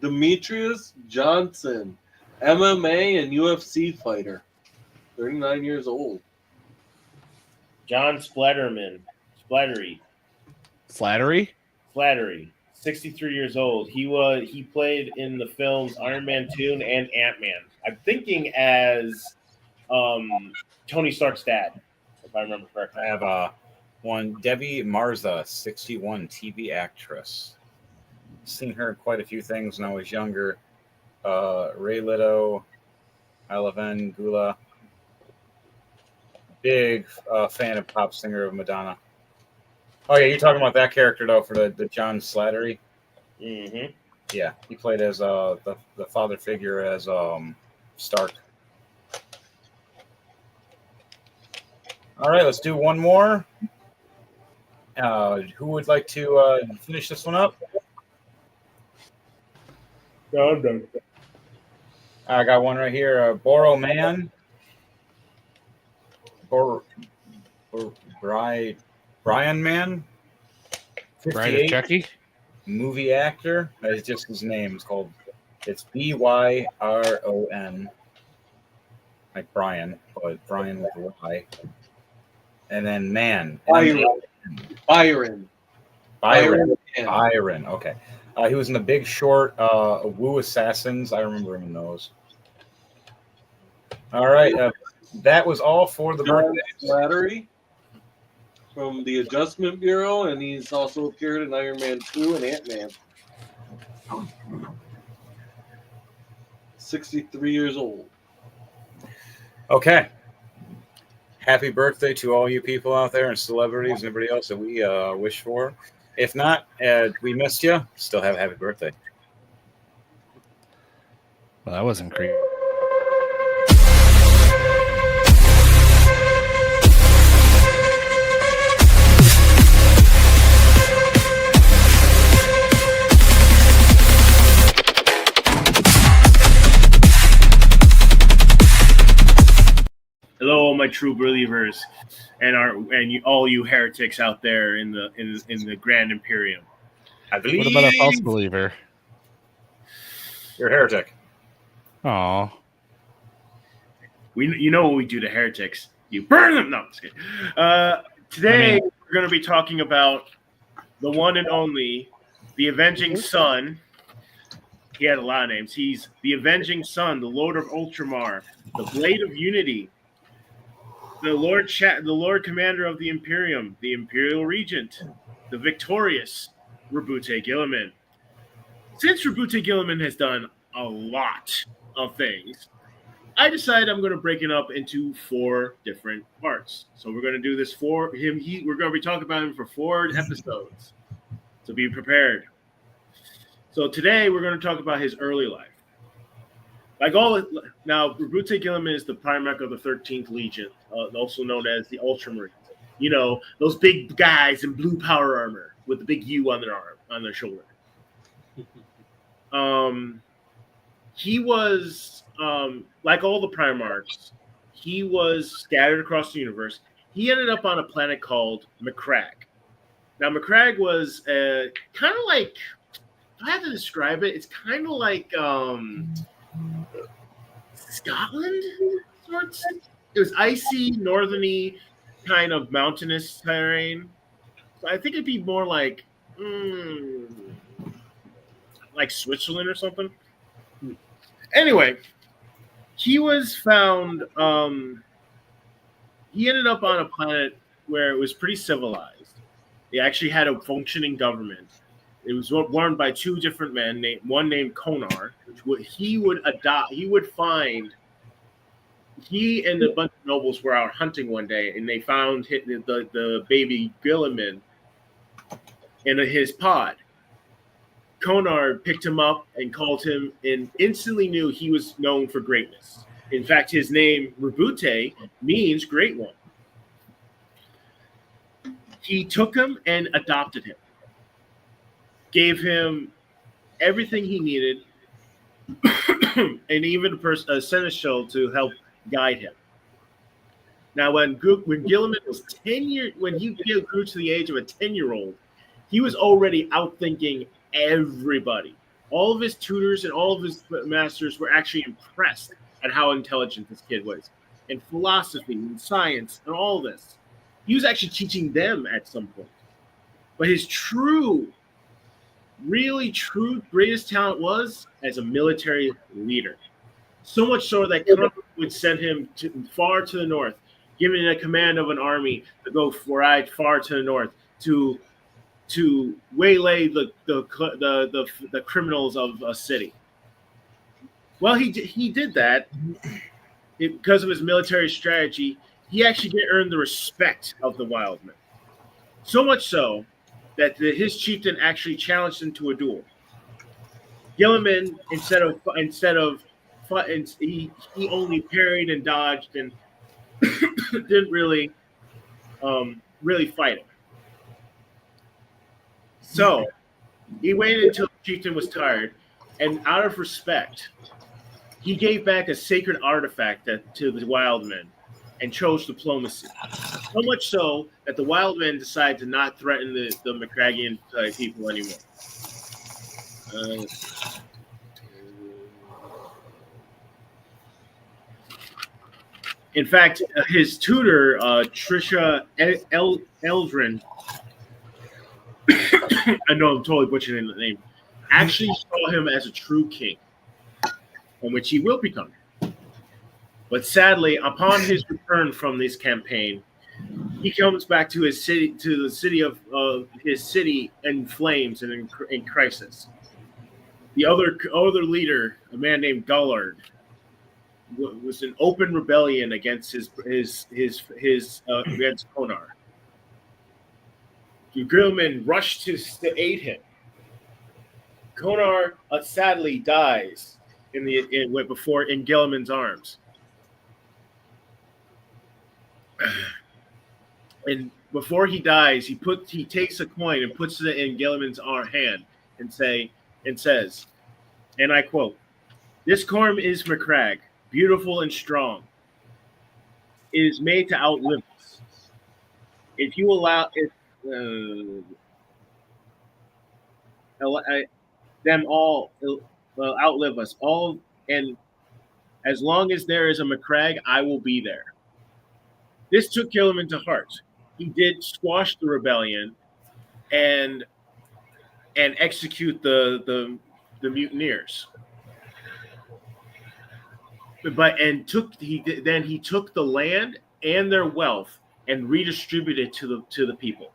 Demetrius Johnson, MMA and UFC fighter, 39 years old. John Splattery, Flattery? 63 years old. He played in the films Iron Man 2 and Ant-Man. I'm thinking as Tony Stark's dad, if I remember correctly. I have one, Debbie Marza, 61, TV actress. Seen her in quite a few things when I was younger. Ray Lito, Alaven Gula. Big fan of pop singer of Madonna. Oh yeah, you're talking about that character though for the John Slattery. Mm-hmm. Yeah, he played as the father figure as Stark. All right, let's do one more. Who would like to finish this one up? No, I'm done. I got one right here. Boro Man. Brian Man. Bride of Chucky? Movie actor. That's just his name. It's Byron. Like Brian, but Brian with a Y. And then Man. Byron. Okay. He was in The Big Short, Wu Assassins. I remember him in those. All right. That was all for the birthdays. Slattery from the Adjustment Bureau, and he's also appeared in Iron Man 2 and Ant-Man. 63 years old. Okay. Happy birthday to all you people out there and celebrities and everybody else that we wish for. If not, we missed you. Still have a happy birthday. Well, that wasn't creepy. Hello, my true believers, and all you heretics out there in the Grand Imperium. I believe. What about a false believer? You're a heretic. Oh, You know what we do to heretics? You burn them. No, I'm just kidding. Today we're going to be talking about the one and only, the Avenging Sun. He had a lot of names. He's the Avenging Sun, the Lord of Ultramar, the Blade of Unity, the Lord Commander of the Imperium, the Imperial Regent, the victorious Rabute Gilliman. Since Rabute Gilliman has done a lot of things, I decided I'm going to break it up into 4 different parts. So we're going to do this for him. We're going to be talking about him for 4 episodes. So be prepared. So today we're going to talk about his early life. Now, Robute Guilliman is the Primarch of the 13th Legion, also known as the Ultramarines. You know, those big guys in blue power armor with the big U on their shoulder. He was like all the Primarchs. He was scattered across the universe. He ended up on a planet called Macragge. Now, Macragge was kind of like, if I had to describe it, it's kind of like Scotland, sorts. It was icy, northerny, kind of mountainous terrain. So I think it'd be more like Switzerland or something. Anyway, he was found. He ended up on a planet where it was pretty civilized. They actually had a functioning government. It was run by 2 different men. One named Konar, which he would find. He and a bunch of nobles were out hunting one day, and they found the baby Guilliman in his pod. Konar picked him up and called him, and instantly knew he was known for greatness. In fact, his name, Robute, means great one. He took him and adopted him, gave him everything he needed, and even a seneschal to help guide him. Now, when Guilliman was 10 years, when he grew to the age of a 10-year-old, he was already outthinking everybody. All of his tutors and all of his masters were actually impressed at how intelligent this kid was, and philosophy and science and all this. He was actually teaching them at some point. But his really true greatest talent was as a military leader. So much so that Conrad would send him far to the north, giving a command of an army to go ride far to the north to waylay the criminals of a city. Well, he did that because of his military strategy. He actually earned the respect of the Wildmen. So much so that his chieftain actually challenged him to a duel. Guilliman, he only parried and dodged and didn't really fight him. So he waited until the chieftain was tired, and out of respect, he gave back a sacred artifact to the Wildmen and chose diplomacy. So much so that the Wildmen decided to not threaten the Macraggian people anymore. In fact, his tutor, Trisha Eldrin, I know I'm totally butchering the name, actually saw him as a true king, in which he will become. But sadly, upon his return from this campaign, he comes back to his city, his city in flames and in crisis. The other leader, a man named Gullard, was an open rebellion against against Konar. Guilliman rushed to aid him. Konar sadly dies in Guilliman's arms. And before he dies, he takes a coin and puts it in Guilliman's hand and says, and I quote, "This coin is Macragge, beautiful and strong. It is made to outlive us. If you allow it, them all outlive us all, and as long as there is a Macragge, I will be there." This took Guilliman to heart. He did squash the rebellion and execute the mutineers. He took the land and their wealth and redistributed to the people.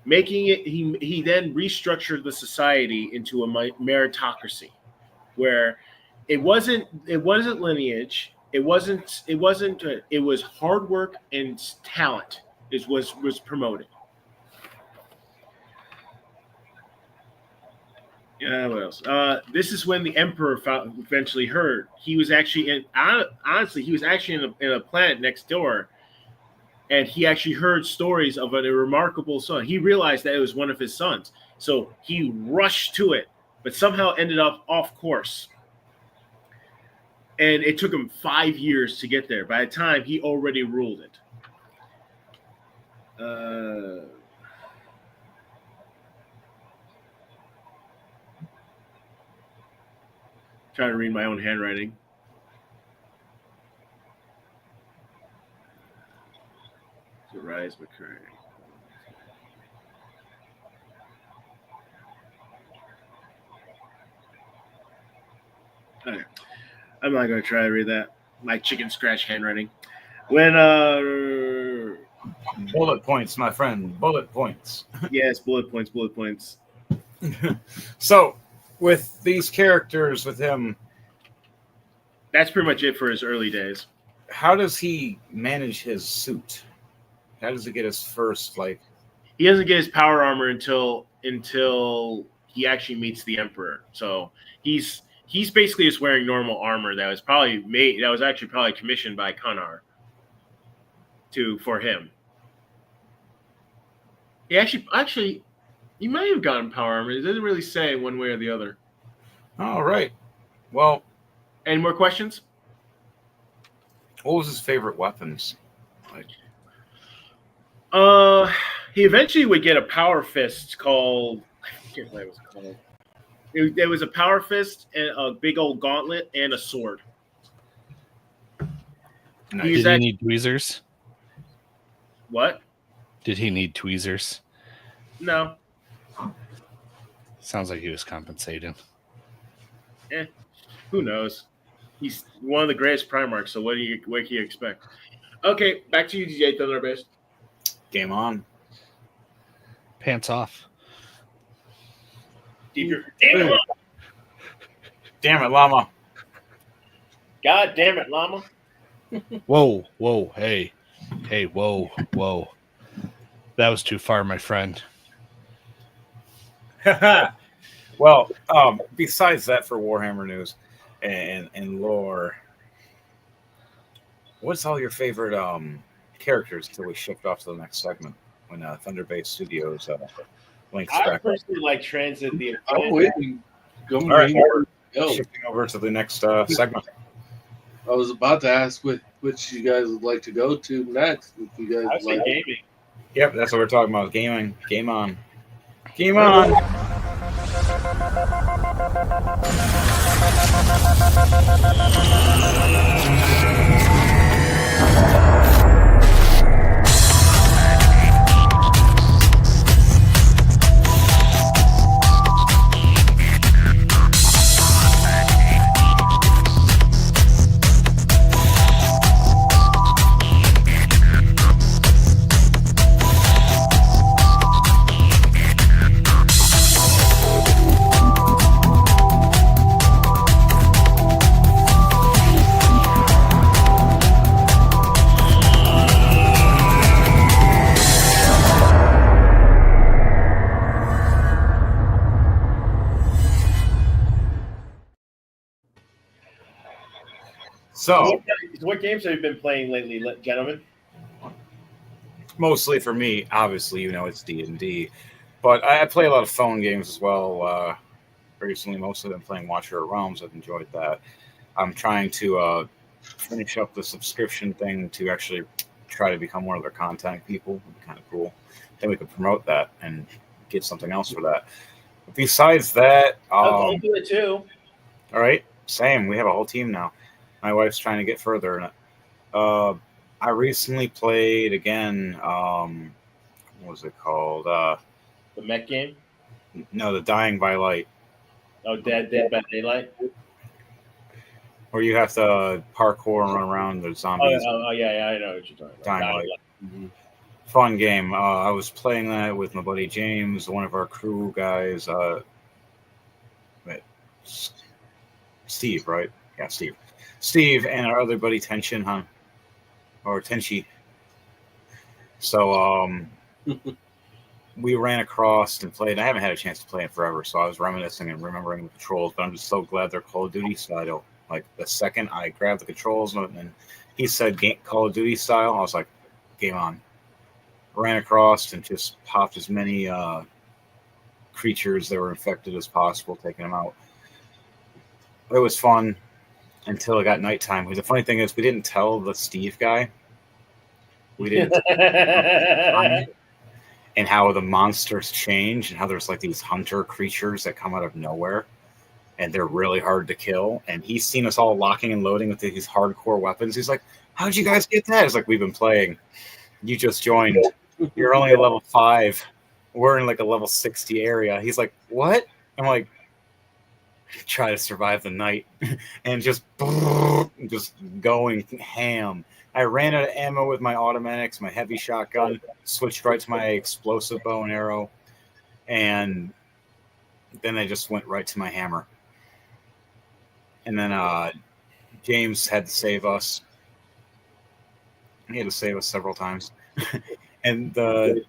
Making it, he then restructured the society into a meritocracy, where It wasn't lineage. It was hard work and talent was promoted. Yeah, what else? This is when the emperor eventually heard. He was actually honestly, he was actually in a planet next door, and he actually heard stories of a remarkable son. He realized that it was one of his sons, so he rushed to it, but somehow ended up off course. And it took him 5 years to get there. By the time he already ruled it. Trying to read my own handwriting. To Rise McCurry. Okay. I'm not going to try to read that. My chicken scratch handwriting. When bullet points, my friend. Bullet points. Yes, bullet points. Bullet points. So, with these characters, with him, that's pretty much it for his early days. How does he manage his suit? How does he get his first He doesn't get his power armor until he actually meets the Emperor. So he's basically just wearing normal armor that was actually probably commissioned by Kanar for him. He actually he might have gotten power armor. It doesn't really say one way or the other. All right. Well, any more questions? What was his favorite weapons? He eventually would get a power fist called. I forget what it was called. There was a power fist and a big old gauntlet and a sword. Did he need tweezers? What? Did he need tweezers? No. Sounds like he was compensating. Who knows? He's one of the greatest Primarchs, so what can you expect? Okay, back to you, DJ Thunderbase. Game on. Pants off. Damn it, Damn it, llama. God damn it, llama. Whoa, hey, whoa. That was too far, my friend. Well, besides that, for Warhammer news and lore, what's all your favorite characters until we shift off to the next segment when Thunderbase Studios links I back? personally like Transit the I'm waiting. All right, shifting over to the next segment. I was about to ask which you guys would like to go to next. If you guys I would say like gaming. Yep, that's what we're talking about. Gaming. Game on. Game on. So, what games have you been playing lately, gentlemen? Mostly for me, obviously, it's D&D, but I play a lot of phone games as well. Recently, mostly been playing Watcher of Realms. I've enjoyed that. I'm trying to finish up the subscription thing to actually try to become one of their contact people. It'd be kind of cool. Then we could promote that and get something else for that. But besides that, I'll do it too. All right, same. We have a whole team now. My wife's trying to get further in it. I recently played again. What was it called? The mech game? No, the Dying by Light. Oh, Dead by Daylight. Where you have to parkour and run around the zombies. Oh yeah, I know what you're talking about. Dying Light. Mm-hmm. Fun game. I was playing that with my buddy James, one of our crew guys. Steve, right? Yeah, Steve. Steve and our other buddy Tenshin, huh? Or Tenchi. So we ran across and played. I haven't had a chance to play it forever, so I was reminiscing and remembering the controls. But I'm just so glad they're Call of Duty style. Like the second I grabbed the controls and he said Call of Duty style, I was like, game on. Ran across and just popped as many creatures that were infected as possible, taking them out. It was fun until it got nighttime. The funny thing is, we didn't tell the Steve guy. We didn't. And how the monsters change and how there's like these hunter creatures that come out of nowhere and they're really hard to kill. And he's seen us all locking and loading with these hardcore weapons. He's like, how'd you guys get that? It's like, we've been playing. You just joined. You're only a level 5. We're in like a level 60 area. He's like, what? I'm like, try to survive the night and just going ham. I ran out of ammo with my automatics, my heavy shotgun, switched right to my explosive bow and arrow, and then I just went right to my hammer. And then James had to save us. He had to save us several times. And the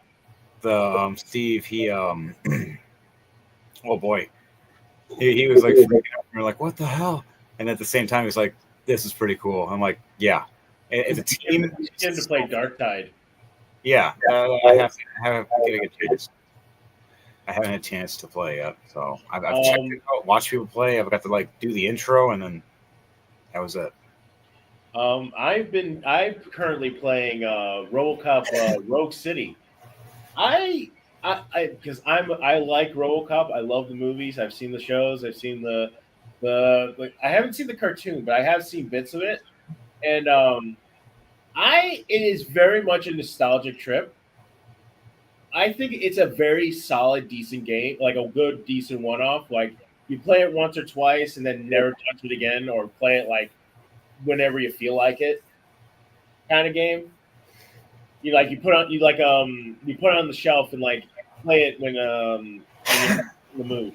Steve, he oh boy, he was like freaking out. We were like, what the hell? And at the same time, he's like, this is pretty cool. I'm like, yeah. It's a team. We tend to play Dark Tide. Yeah, I have to get a chance. I haven't had a chance to play yet, so I've checked it out, watched people play. I've got to like do the intro, and then that was it. I'm currently playing RoboCop Rogue City. I because I like RoboCop. I love the movies. I've seen the shows. I've seen the I haven't seen the cartoon, but I have seen bits of it. And it is very much a nostalgic trip. I think it's a very solid, decent game, like a good, decent one-off. Like you play it once or twice and then never touch it again, or play it like whenever you feel like it, kind of game. You put it on the shelf and like play it when you're in the mood.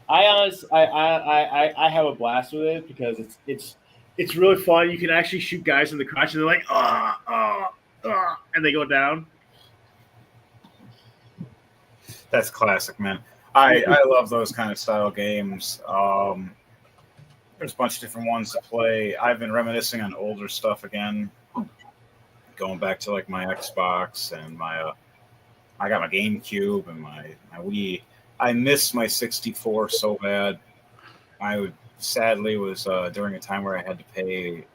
I have a blast with it because it's really fun. You can actually shoot guys in the crotch and they're like, and they go down. That's classic, man. I love those kind of style games. There's a bunch of different ones to play. I've been reminiscing on older stuff again, going back to like my Xbox and my I got my GameCube and my Wii. I miss my 64 so bad. Sadly was during a time where I had to pay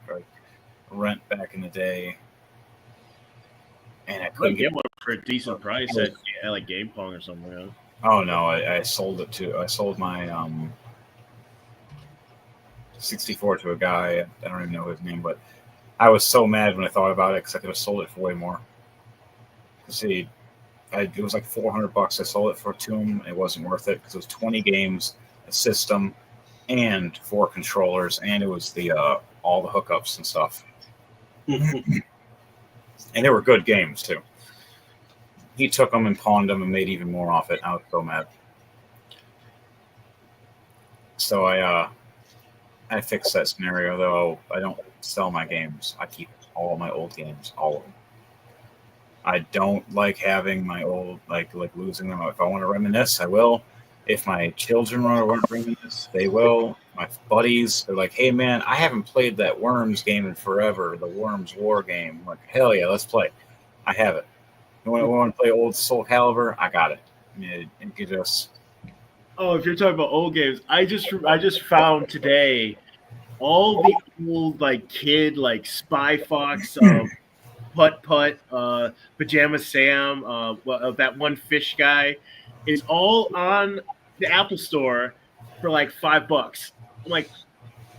rent back in the day, and I couldn't get one for a decent price at like Game Pong or something. Else. Oh no, I sold it to. I sold my 64 to a guy. I don't even know his name, but I was so mad when I thought about it because I could have sold it for way more. See, it was like $400. I sold it to him. It wasn't worth it because it was 20 games, a system, and 4 controllers, and it was the all the hookups and stuff. And they were good games too. He took them and pawned them and made even more off it. I was so mad. So I fixed that scenario though. I don't sell my games. I keep all my old games, all of them. I don't like having my old like losing them. If I want to reminisce, I will. If my children want to reminisce, they will. My buddies, they're like, "Hey man, I haven't played that Worms game in forever. The Worms War game." I'm like, hell yeah, let's play. I have it. You want to play old Soul Calibur? I got it. You could just. Oh, if you're talking about old games, I just found today all the old like kid like Spy Fox, Putt Putt, Pajama Sam, that one fish guy, is all on the Apple Store for like $5. I'm like,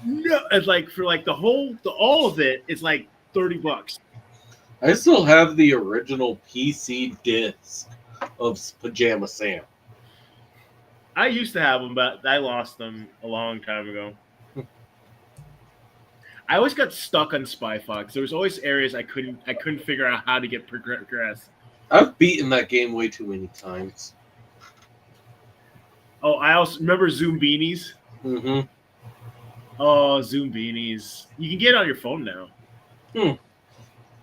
no, it's like for like all of it is like $30. I still have the original PC disc of Pajama Sam. I used to have them, but I lost them a long time ago. I always got stuck on Spy Fox. There was always areas I couldn't figure out how to get progress. I've beaten that game way too many times. Oh, I also remember Zoom Beanies. Mm-hmm. Oh, Zoom Beanies. You can get it on your phone now.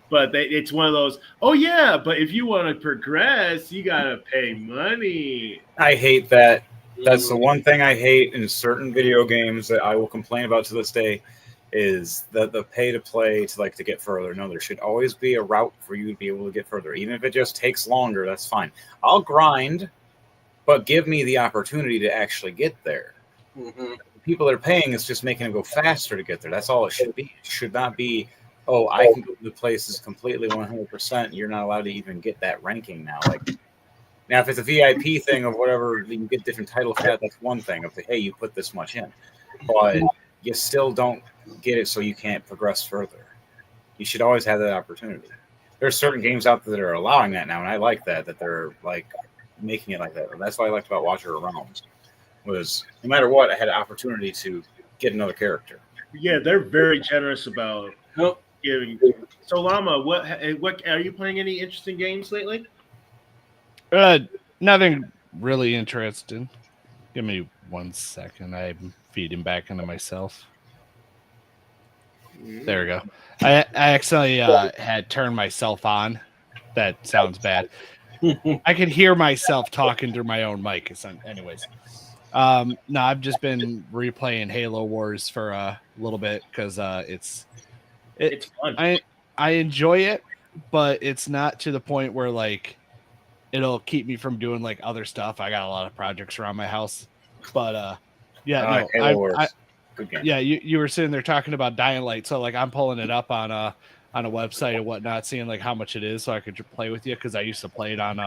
But it's one of those, oh, yeah, but if you want to progress, you got to pay money. I hate that. That's the one thing I hate in certain video games that I will complain about to this day is the pay to play to get further. No, there should always be a route for you to be able to get further. Even if it just takes longer, that's fine. I'll grind, but give me the opportunity to actually get there. Mm-hmm. People that are paying is just making it go faster to get there. That's all it should be. It should not be, oh, I can go to the places completely 100%. You're not allowed to even get that ranking now. Now, if it's a VIP thing of whatever, you get different title for that. That's one thing. Of hey, you put this much in, but you still don't get it, so you can't progress further. You should always have that opportunity. There's certain games out there that are allowing that now, and I like that they're making it like that. And that's what I liked about Watcher of Realms was no matter what, I had an opportunity to get another character. Yeah, they're very generous about giving. So, Llama, what are you playing? Any interesting games lately? Nothing really interesting. Give me 1 second. I'm feeding back into myself. There we go. I accidentally had turned myself on. That sounds bad. I could hear myself talking through my own mic. Anyways. No, I've just been replaying Halo Wars for a little bit because it's fun. I enjoy it, but it's not to the point where it'll keep me from doing other stuff. I got a lot of projects around my house, but Halo Wars. Good game. Yeah, you were sitting there talking about Dying Light, so I'm pulling it up on a website and whatnot, seeing how much it is, so I could play with you because I used to play it on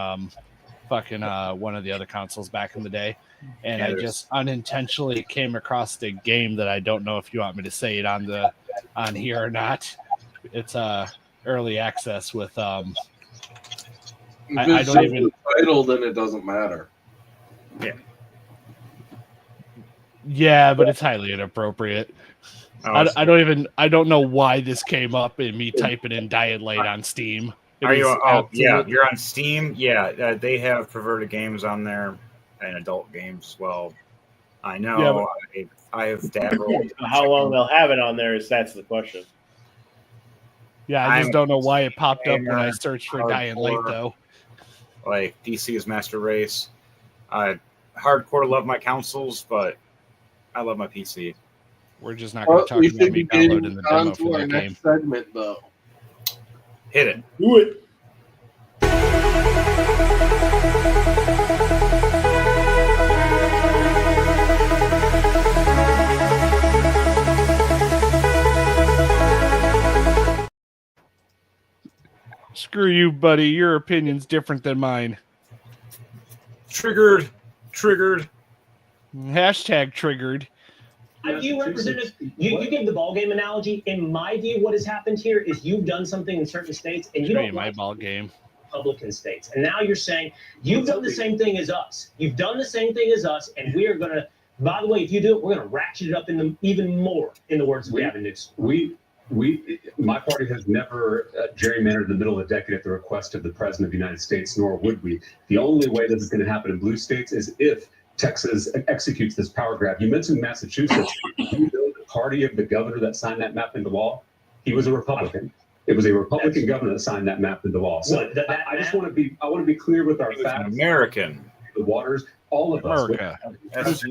one of the other consoles back in the day, and I just unintentionally came across the game that I don't know if you want me to say it on here or not. It's early access with I don't even the title, then it doesn't matter. Yeah, but it's highly inappropriate. I don't know why this came up in me typing in Dying Light on Steam. You're on Steam. Yeah, they have perverted games on there and adult games as well. I know. Yeah, I have dabbled. How long they'll have it on there that's the question. Yeah, I just don't know why it popped up when I searched for Dying Light though. DC is Master Race. I hardcore love my consoles, but I love my PC. We're just not going to talk about me downloading the demo for that game. Next segment, though. Hit it. Do it. Screw you, buddy. Your opinion's different than mine. Triggered. Hashtag triggered. You represented. You gave the ball game analogy. In my view, what has happened here is you've done something in certain states, and you don't like ball game. Republican states, and now you're saying you've done the same thing as us. You've done the same thing as us, and we are going to. By the way, if you do it, we're going to ratchet it up even more. In the words of Gavin Newsom. My party has never gerrymandered in the middle of the decade at the request of the President of the United States, nor would we. The only way this is going to happen in blue states is if Texas executes this power grab. You mentioned Massachusetts. You know the party of the governor that signed that map into law? He was a Republican. It was a Republican governor that signed that map into law. So I just want to be clear with our facts. American. The waters. All of America. us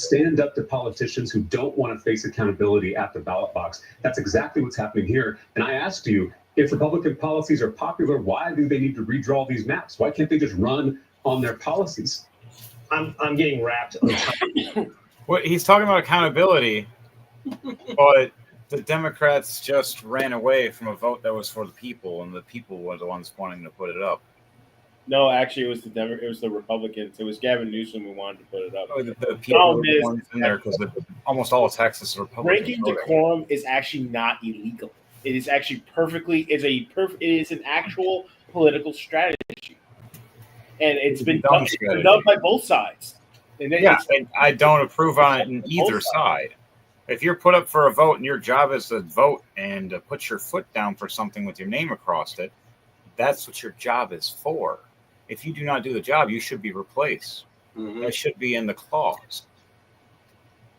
stand up to politicians who don't want to face accountability at the ballot box. That's exactly what's happening here. And I asked you, if Republican policies are popular, why do they need to redraw these maps? Why can't they just run on their policies? I'm getting wrapped. Well, he's talking about accountability, but the Democrats just ran away from a vote that was for the people, and the people were the ones wanting to put it up. No, actually, it was the Republicans. It was Gavin Newsom who wanted to put it up. The people were the ones in there because almost all of Texas is Republican. Breaking decorum is actually not illegal. It is actually it is an actual political strategy, and it's been done by both sides. And I don't approve on it in either side. If you're put up for a vote and your job is to vote and to put your foot down for something with your name across it, that's what your job is for. If you do not do the job, you should be replaced. Mhm. That should be in the clause.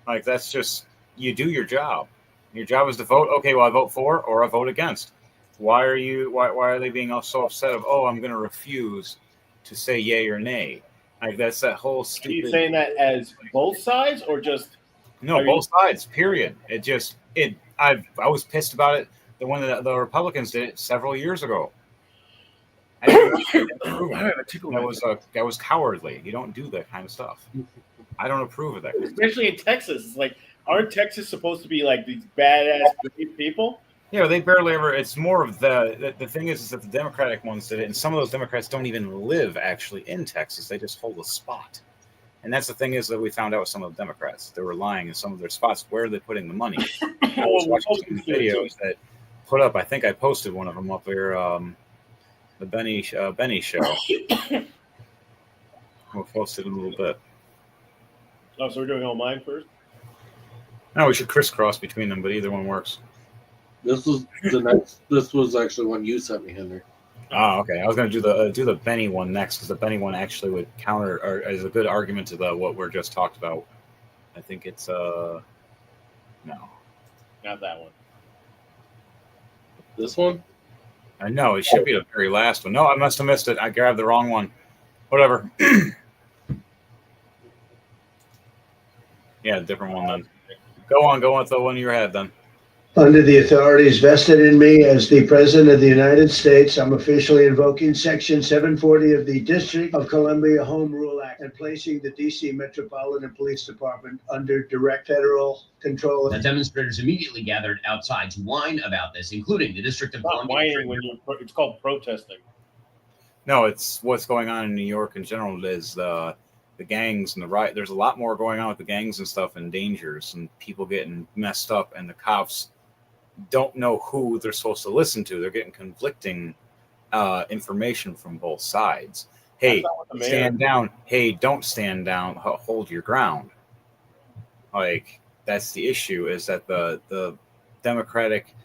Like, that's just, you do your job. Your job is to vote. Okay, well, I vote for or I vote against. Why are they being so upset of, oh, I'm going to refuse to say yay or nay? Like, that's that whole Are you stupid. saying that as both sides or just? No, Are you- both sides. Period. I was pissed about it. When the Republicans did it several years ago. I didn't approve of it. That was cowardly. You don't do that kind of stuff. I don't approve of that. Especially in Texas, it's like, aren't Texas supposed to be like these badass brave people? Yeah, they barely ever. It's more of the thing is that the Democratic ones did it, and some of those Democrats don't even live actually in Texas. They just hold a spot. And that's the thing is that we found out with some of the Democrats. They were lying in some of their spots. Where are they putting the money? I was watching some videos that put up. I think I posted one of them up there. The Benny show. We'll post it in a little bit. Oh, so we're doing all mine first? No, we should crisscross between them, but either one works. This was the next. This was actually one you sent me, Henry. Oh, okay. I was going to do the Benny one next because the Benny one actually would counter or is a good argument to what we're just talked about. I think it's no, Not that one. This one. I know it should be the very last one. No, I must have missed it. I grabbed the wrong one. Whatever. Yeah, different one then. Go on with the one you had then. Under the authorities vested in me as the President of the United States, I'm officially invoking Section 740 of the District of Columbia Home Rule Act and placing the D.C. Metropolitan Police Department under direct federal control. The demonstrators immediately gathered outside to whine about this, including the District of Not Columbia. whining when it's called protesting. No, it's what's going on in New York in general is the gangs and the riot. There's a lot more going on with the gangs and stuff and dangers and people getting messed up, and the cops don't know who they're supposed to listen to. They're getting conflicting information from both sides. Hey, stand down. Hey, don't stand down. Hold your ground. Like, that's the issue, is that the Democratic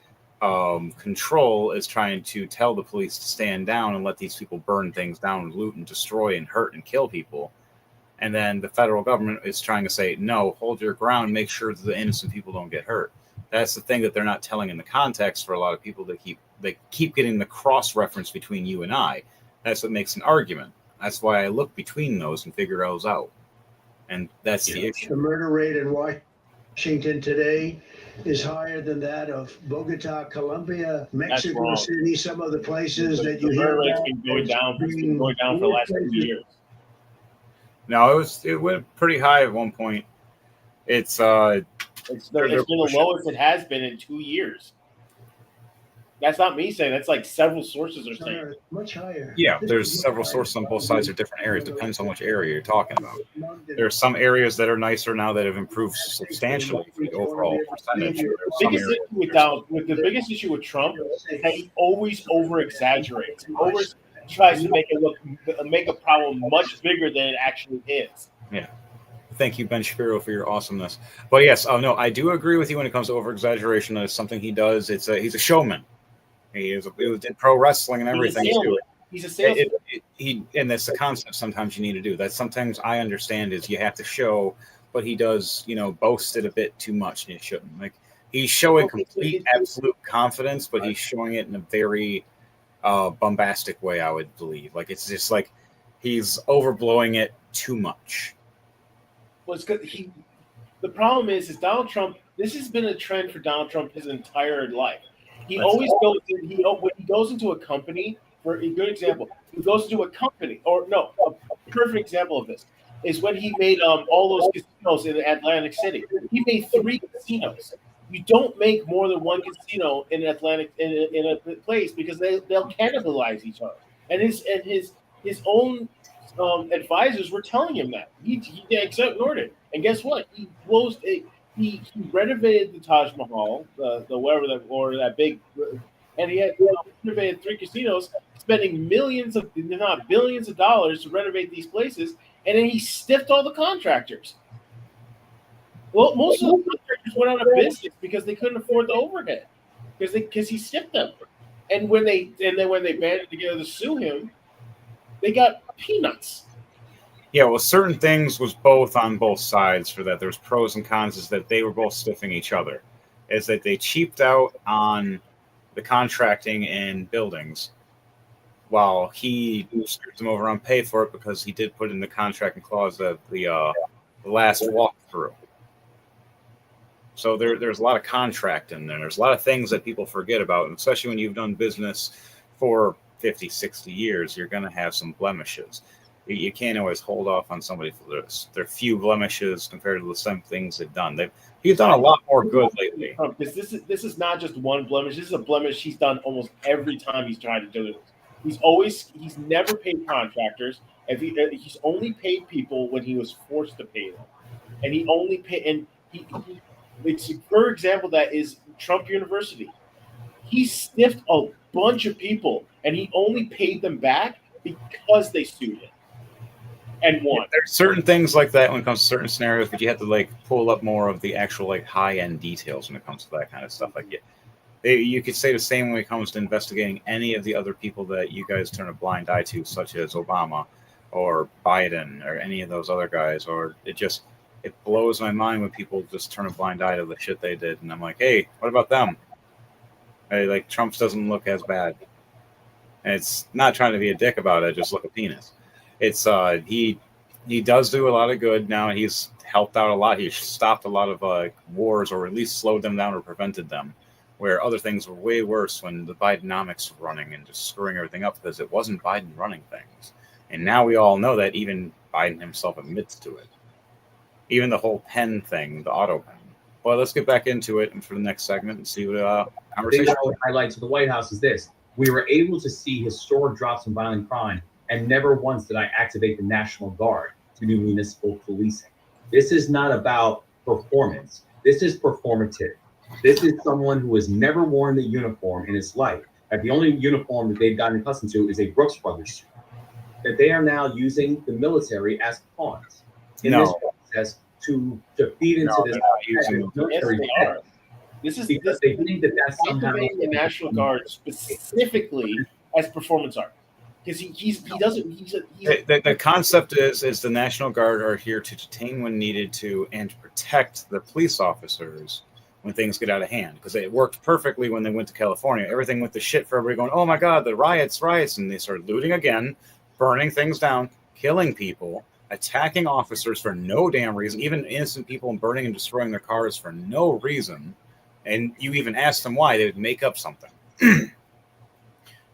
control is trying to tell the police to stand down and let these people burn things down and loot and destroy and hurt and kill people. And then the federal government is trying to say, no, hold your ground, make sure that the innocent people don't get hurt. That's the thing that they're not telling in the context for a lot of people. They keep getting the cross reference between you and I. That's what makes an argument. That's why I look between those and figure those out. And that's the issue. The murder rate in Washington today is higher than that of Bogota, Colombia, Mexico City, some of the places that you hear rate's about. been going down for the last 2 years. No, it went pretty high at one point. It's been the lowest it has been in 2 years. That's not me saying. That's like several sources are saying. Much higher. Yeah, there's several sources on both sides of different areas. Depends on which area you're talking about. There are some areas that are nicer now that have improved substantially for the overall percentage. The biggest issue with Trump is that he always over exaggerates. He always tries to make a problem much bigger than it actually is. Yeah. Thank you, Ben Shapiro, for your awasomeness. But yes, I do agree with you when it comes to over exaggeration. That's something he does. He's a showman. He did pro wrestling and everything too. He's a salesman. And that's the concept sometimes you need to do. That sometimes I understand is you have to show, but he does, boast it a bit too much, and he shouldn't. Like, he's showing complete, absolute confidence, but he's showing it in a very bombastic way, I would believe. Like, it's just like he's overblowing it too much. Well, it's good. The problem is Donald Trump. This has been a trend for Donald Trump his entire life. He always goes. When he goes into a company, for a good example, he goes into a company, or no, a perfect example of this is when he made all those casinos in Atlantic City. He made 3 casinos. You don't make more than 1 casino in a place because they'll cannibalize each other. And his own advisors were telling him that. He ignored it. And guess what? He renovated the Taj Mahal, that big, and he had renovated 3 casinos, spending millions of, if not billions of dollars to renovate these places, and then he stiffed all the contractors. Well, most of the contractors went out of business because they couldn't afford the overhead, because he stiffed them. And when they banded together to sue him, they got peanuts. Yeah, well, certain things was both on both sides for that. There's pros and cons. Is that they were both stiffing each other. Is that they cheaped out on the contracting and buildings, while he screwed them over on pay for it because he did put in the contract and clause of the last walkthrough. So there's a lot of contract in there. There's a lot of things that people forget about, and especially when you've done business for 50, 60 years, you're going to have some blemishes. You can't always hold off on somebody for their few blemishes compared to the same things they've done. He's done a lot more good lately. Because this is not just one blemish. This is a blemish he's done almost every time he's tried to do it. He's never paid contractors. He's only paid people when he was forced to pay them, and he only paid. And for example, that is Trump University. He stiffed a bunch of people, and he only paid them back because they sued him and won. There's certain things like that when it comes to certain scenarios, but you have to pull up more of the actual high end details when it comes to that kind of stuff. You could say the same when it comes to investigating any of the other people that you guys turn a blind eye to, such as Obama or Biden or any of those other guys. Or it blows my mind when people just turn a blind eye to the shit they did, and I'm like, hey, what about them? Hey, Trump's doesn't look as bad. And it's not trying to be a dick about it, just look at penis. It's he does do a lot of good now. He's helped out a lot. He's stopped a lot of wars, or at least slowed them down or prevented them, where other things were way worse when the Bidenomics were running and just screwing everything up because it wasn't Biden running things. And now we all know that. Even Biden himself admits to it. Even the whole pen thing, the auto pen. Well, let's get back into it and for the next segment and see what conversation. The thing I would highlight to the White House is this: we were able to see historic drops in violent crime, and never once did I activate the National Guard to do municipal policing. This is not about performance. This is performative. This is someone who has never worn the uniform in his life. The only uniform that they've gotten accustomed to is a Brooks Brothers suit. That they are now using the military as pawns in this process to feed into this military. This is because they think that that's somehow the National Guard specifically as performance art. Because the concept is the National Guard are here to detain when needed to and to protect the police officers when things get out of hand. Because it worked perfectly when they went to California. Everything went to shit for everybody going, oh my God, the riots, and they started looting again, burning things down, killing people, attacking officers for no damn reason, even innocent people, and burning and destroying their cars for no reason. And you even asked them why, they would make up something.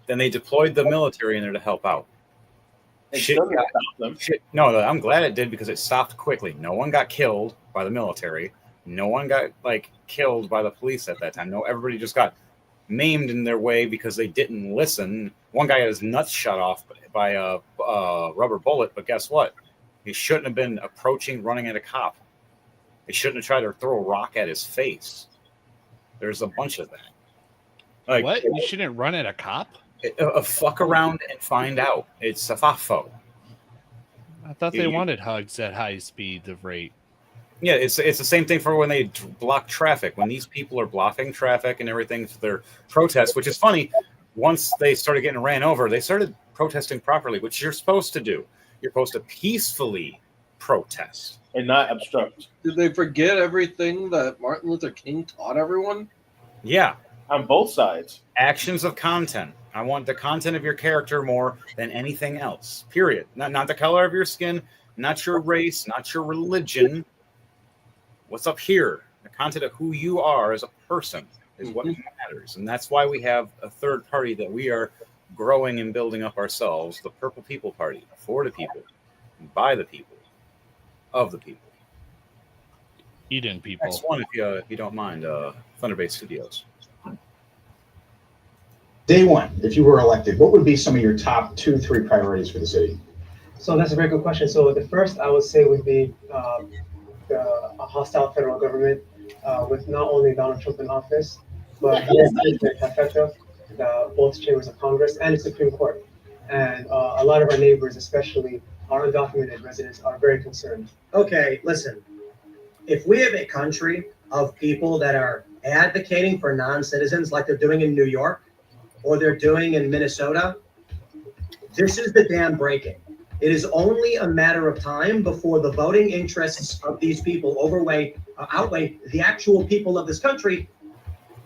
Then they deployed the military in there to help out. No, I'm glad it did because it stopped quickly. No one got killed by the military. No one got killed by the police at that time. No, everybody just got maimed in their way because they didn't listen. One guy had his nuts shut off by a rubber bullet, but guess what? He shouldn't have been running at a cop. He shouldn't have tried to throw a rock at his face. There's a bunch of that. What? You shouldn't run at a cop? Fuck around and find out. It's a fafo. I thought they wanted hugs at high speed of rate. Yeah, it's the same thing for when they block traffic. When these people are blocking traffic and everything for their protests, which is funny, once they started getting ran over, they started protesting properly, which you're supposed to do. You're supposed to peacefully protest. And not obstruct. Did they forget everything that Martin Luther King taught everyone? Yeah. On both sides. Actions of content. I want the content of your character more than anything else. Period. Not the color of your skin, not your race, not your religion. What's up here? The content of who you are as a person is what matters. And that's why we have a third party that we are growing and building up ourselves, the Purple People Party, for the people, by the people, of the people. Eden people. Next one, if you don't mind, Thunderbase Studios. Day one, if you were elected, what would be some of your top 2-3 priorities for the city? So that's a very good question. So the first I would say would be a hostile federal government with not only Donald Trump in office, but both chambers of Congress and the Supreme Court. And a lot of our neighbors, especially our undocumented residents, are very concerned. Okay, listen, if we have a country of people that are advocating for non-citizens like they're doing in New York or they're doing in Minnesota, this is the dam breaking. It is only a matter of time before the voting interests of these people outweigh the actual people of this country.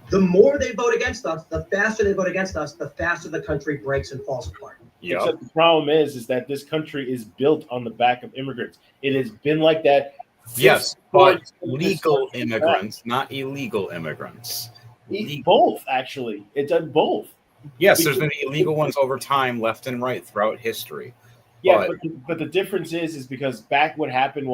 The more they vote against us, the faster they vote against us, the faster the country breaks and falls apart. Yep. Except the problem is that this country is built on the back of immigrants. It has been like that. Yes, but legal immigrants, not illegal immigrants. Both, actually. It's done both. Yes, there's been illegal ones over time, left and right, throughout history. Yeah, but the difference is because back what happened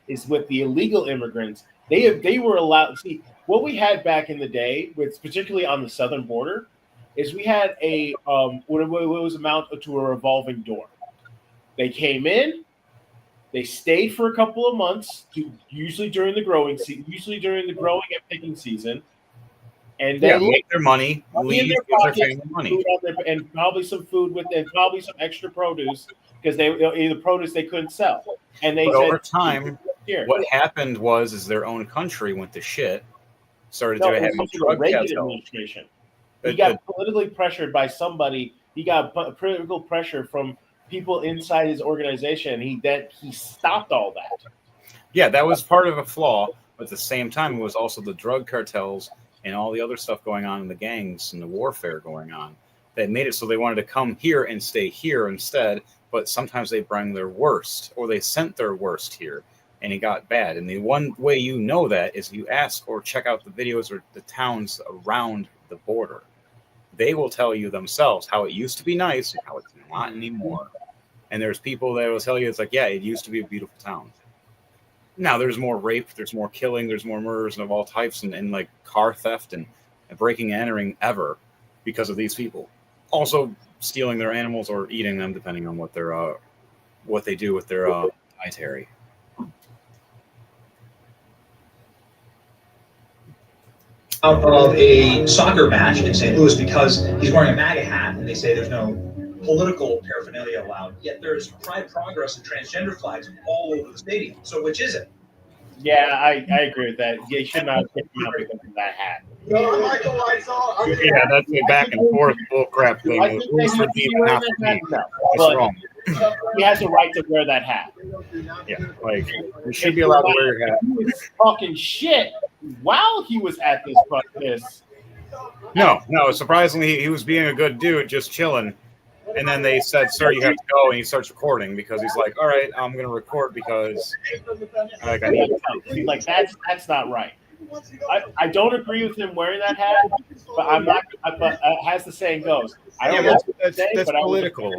is with the illegal immigrants, they were allowed. See, what we had back in the day, with particularly on the southern border, is we had a what was amount to a revolving door. They came in, they stayed for a couple of months, usually during the growing season, and picking season, and then make their money, leave, their give pockets, their family money, and probably some food with it, probably some extra produce because the produce they couldn't sell. And they but said, over time, what happened was their own country went to shit. Started to have a drug Reagan cartel. administration. He got politically pressured by somebody. He got political pressure from people inside his organization. He stopped all that. Yeah, that was part of a flaw. But at the same time, it was also the drug cartels and all the other stuff going on in the gangs and the warfare going on that made it so they wanted to come here and stay here instead. But sometimes they bring their worst, or they sent their worst here, and it got bad. And the one way you know that is you ask or check out the videos or the towns around the border. They will tell you themselves how it used to be nice and how it's not anymore. And there's people that will tell you it's like, yeah, it used to be a beautiful town. Now there's more rape, there's more killing, there's more murders and of all types, and like car theft and breaking and entering ever because of these people. Also stealing their animals or eating them, depending on what they do with their dietary. Out of a soccer match in St. Louis because he's wearing a MAGA hat, and they say there's no political paraphernalia allowed. Yet there's Pride, Progress, and transgender flags all over the stadium. So which is it? Yeah, I agree with that. They should not pick him up because of that hat. Yeah, that's a back and forth bullcrap thing. Who's for me and not for me? That's wrong. He has the right to wear that hat. Yeah, like you should be allowed to wear your hat. He was talking shit while he was at this protest. No. Surprisingly, he was being a good dude, just chilling. And then they said, "Sir, you have to go," and he starts recording because he's like, "All right, I'm going to record because I need to." Like that's not right. I don't agree with him wearing that hat, but I'm not. But as the saying goes, I don't know. That's political.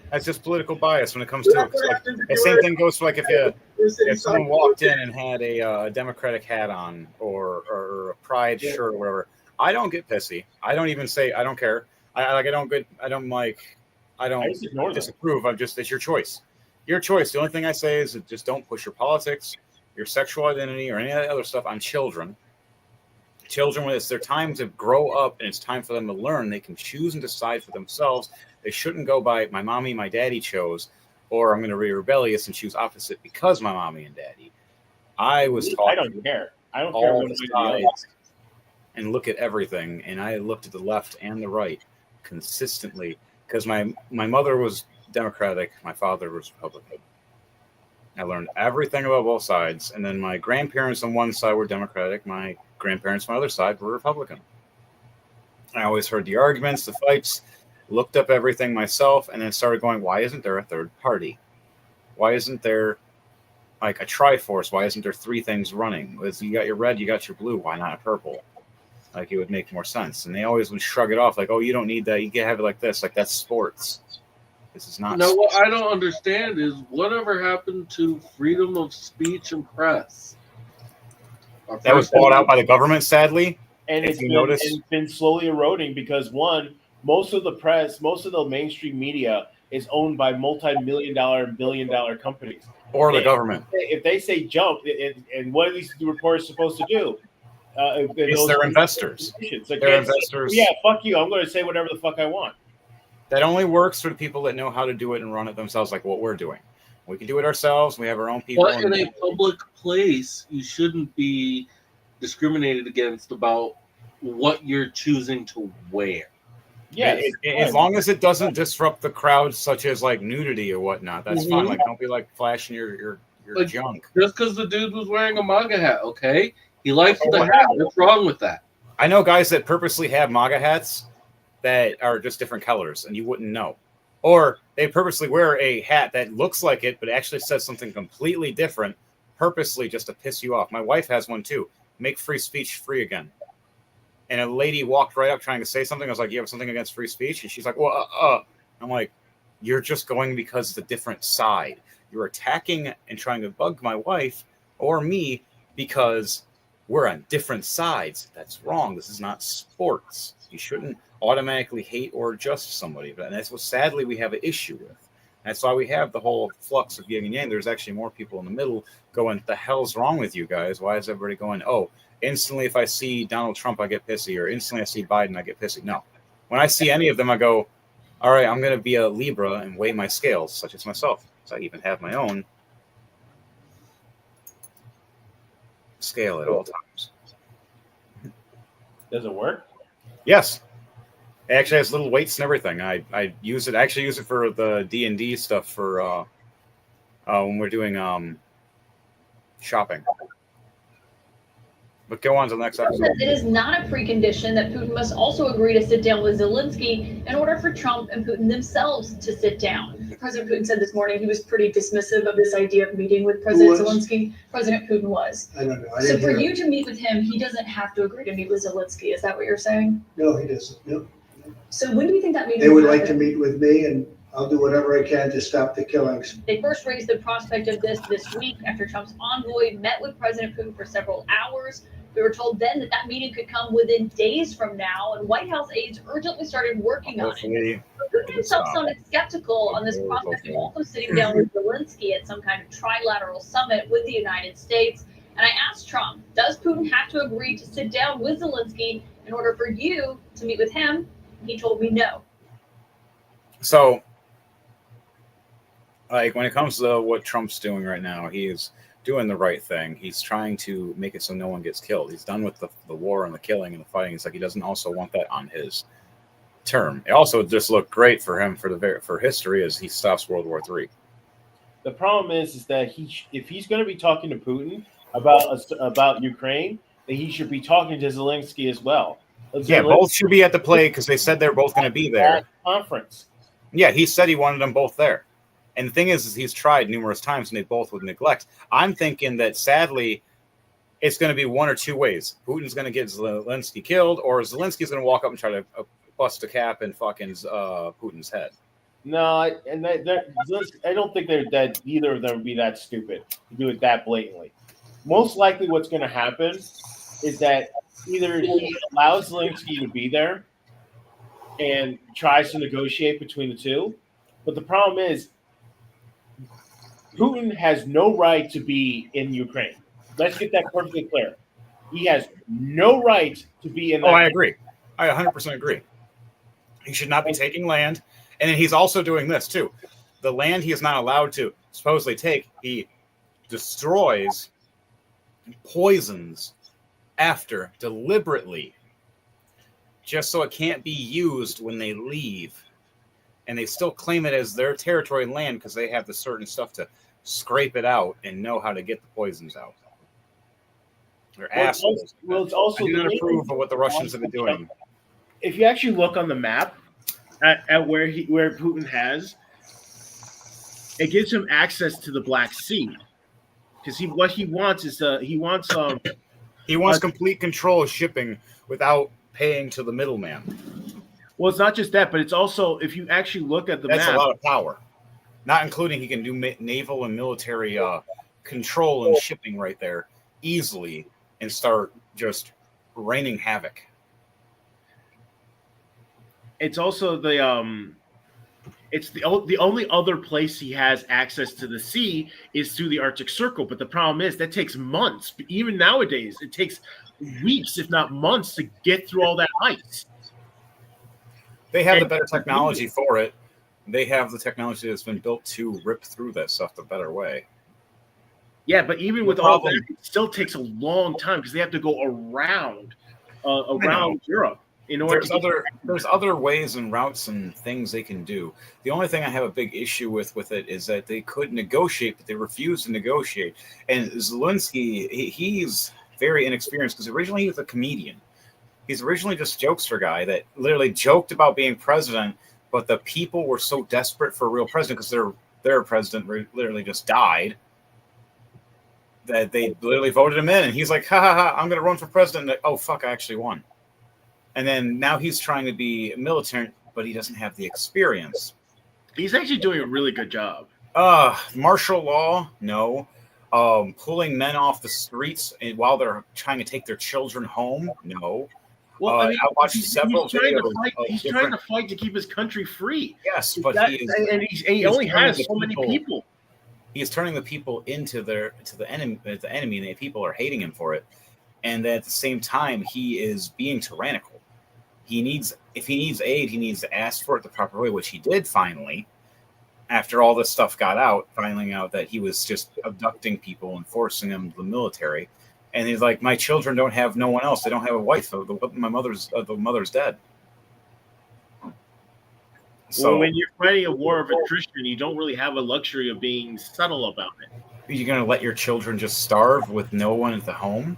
That's just political bias when it comes to it. Like, the same thing goes for like if someone walked in and had a Democratic hat on or a Pride shirt or whatever. I don't get pissy. I don't even say I don't care. I don't disapprove. It's your choice. Your choice. The only thing I say is that just don't push your politics, your sexual identity, or any of that other stuff on children. Children, when it's their time to grow up and it's time for them to learn, they can choose and decide for themselves. They shouldn't go by my mommy, my daddy chose, or I'm going to be rebellious and choose opposite because my mommy and daddy. I was taught. I don't care. I don't all care the sides and look at everything. And I looked at the left and the right consistently because my mother was Democratic, my father was Republican. I learned everything about both sides, and then my grandparents on one side were Democratic, my grandparents on the other side were Republican. I always heard the arguments, the fights, looked up everything myself, and then started going, why isn't there a third party? Why isn't there like a Triforce? Why isn't there three things running? You got your red, you got your blue, why not a purple? Like, it would make more sense. And they always would shrug it off, like, oh, you don't need that. You can have it like this. Like, that's sports. This is not. No, what I don't understand is whatever happened to freedom of speech and press? That was bought out by the government, sadly. And it's been slowly eroding because, one, most of the press, most of the mainstream media is owned by multi-million-dollar and billion-dollar companies. Or the government. If they say jump, and what are these reporters supposed to do? It's their investors. They're investors. Yeah, fuck you. I'm going to say whatever the fuck I want. That only works for the people that know how to do it and run it themselves, like what we're doing. We can do it ourselves. We have our own people. But in a public place, you shouldn't be discriminated against about what you're choosing to wear. Yes. As long as it doesn't disrupt the crowd, such as like nudity or whatnot, that's fine. Like, don't be like flashing your Like, junk. Just because the dude was wearing a MAGA hat, okay? He likes the hat. What's wrong with that? I know guys that purposely have MAGA hats that are just different colors, and you wouldn't know. Or they purposely wear a hat that looks like it, but actually says something completely different, purposely just to piss you off. My wife has one too. Make free speech free again. And a lady walked right up trying to say something. I was like, you have something against free speech? And she's like, well, I'm like, you're just going because it's a different side. You're attacking and trying to bug my wife or me because we're on different sides. That's wrong. This is not sports. You shouldn't automatically hate or adjust somebody. And that's what sadly we have an issue with. That's why we have the whole flux of yin and yang. There's actually more people in the middle going, the hell's wrong with you guys? Why is everybody going, oh, instantly if I see Donald Trump, I get pissy, or instantly I see Biden, I get pissy? No. When I see any of them, I go, all right, I'm going to be a Libra and weigh my scales, such as myself. So I even have my own scale at all times. Does it work? Yes. It actually has little weights and everything. I use it. I actually use it for the D&D stuff for when we're doing shopping. But go on to the next episode. It is not a precondition that Putin must also agree to sit down with Zelensky in order for Trump and Putin themselves to sit down. President Putin said this morning he was pretty dismissive of this idea of meeting with President Zelensky. President Putin was. I don't know. So for you to meet with him, he doesn't have to agree to meet with Zelensky. Is that what you're saying? No, he doesn't. No. So when do you think that meeting They would will like to happen? meet with me, and I'll do whatever I can to stop the killings. They first raised the prospect of this week after Trump's envoy met with President Putin for several hours. We were told then that that meeting could come within days from now, and White House aides urgently started working on it. Putin himself sounded skeptical on this prospect of also sitting down with Zelensky at some kind of trilateral summit with the United States. And I asked Trump, does Putin have to agree to sit down with Zelensky in order for you to meet with him? He told me no. So, like, when it comes to what Trump's doing right now, he is doing the right thing. He's trying to make it so no one gets killed. He's done with the war and the killing and the fighting. It's like he doesn't also want that on his term. It also just looked great for him for history as he stops World War III. The problem is that if he's going to be talking to Putin about Ukraine, then he should be talking to Zelensky as well. Yeah, both should be at the play because they said they're both going to be there. Conference. Yeah, he said he wanted them both there. And the thing is he's tried numerous times and they both would neglect. I'm thinking that sadly, it's going to be one or two ways. Putin's going to get Zelensky killed, or Zelensky's going to walk up and try to bust a cap in fucking Putin's head. No, I don't think that either of them would be that stupid to do it that blatantly. Most likely what's going to happen is that either he allows Zelensky to be there and tries to negotiate between the two. But the problem is Putin has no right to be in Ukraine. Let's get that perfectly clear. He has no right to be in that. Oh, I agree. I 100% agree. He should not be taking land. And then he's also doing this, too. The land he is not allowed to supposedly take, he destroys, poisons after deliberately, just so it can't be used when they leave. And they still claim it as their territory and land because they have the certain stuff to scrape it out and know how to get the poisons out. They're assholes. It's also I do not approve of what the Russians have been doing. If you actually look on the map at where Putin has, it gives him access to the Black Sea. Because what he wants is he wants complete control of shipping without paying to the middleman. Well, it's not just that, but it's also, if you actually look at the map. That's a lot of power. Not including he can do naval and military control and shipping right there easily and start just raining havoc. It's also the only other place he has access to the sea is through the Arctic Circle. But the problem is that takes months. Even nowadays, it takes weeks, if not months, to get through all that ice. They have the better technology for it. They have the technology that's been built to rip through that stuff the better way. Yeah, but even with all that, it still takes a long time because they have to go around Europe. in order there's other ways and routes and things they can do. There's other ways and routes and things they can do. The only thing I have a big issue with it is that they could negotiate, but they refuse to negotiate. And Zelensky, he's very inexperienced because originally he was a comedian. He's originally just a jokester guy that literally joked about being president, but the people were so desperate for a real president because their president literally just died that they literally voted him in. And he's like, ha ha ha, I'm going to run for president. Like, oh, fuck, I actually won. And then now he's trying to be militant, but he doesn't have the experience. He's actually doing a really good job. Martial law, no. Pulling men off the streets while they're trying to take their children home, no. Well, I mean, I watched several videos. He's trying to fight to keep his country free. Yes, but he only has so many people. He is turning the people into the enemy, and the people are hating him for it. And at the same time, he is being tyrannical. If he needs aid, he needs to ask for it the proper way, which he did finally. After all this stuff got out, finding out that he was just abducting people and forcing them to the military. And he's like, my children don't have no one else. They don't have a wife. My the mother's dead. So when you're fighting a war of attrition, you don't really have a luxury of being subtle about it. You're going to let your children just starve with no one at the home?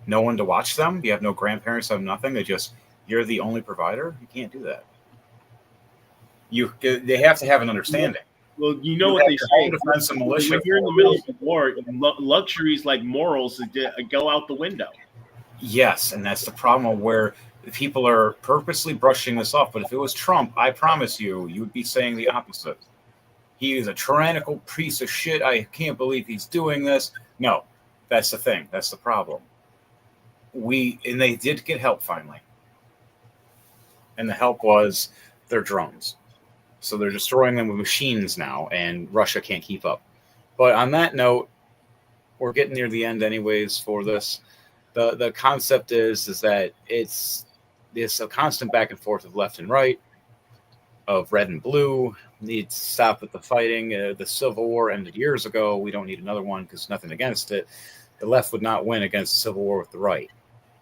No one to watch them? You have no grandparents, have nothing? You're the only provider? You can't do that. They have to have an understanding. Well, you know what they say. Defense and militia. When you're in the middle of the war, luxuries like morals go out the window. Yes, and that's the problem where people are purposely brushing this off. But if it was Trump, I promise you would be saying the opposite. He is a tyrannical piece of shit. I can't believe he's doing this. No, that's the thing. That's the problem. And they did get help finally. And the help was their drones. So they're destroying them with machines now, and Russia can't keep up. But on that note, we're getting near the end anyways for this. The concept is that it's a constant back and forth of left and right, of red and blue. Needs to stop with the fighting. The Civil War ended years ago. We don't need another one because nothing against it. The left would not win against the Civil War with the right.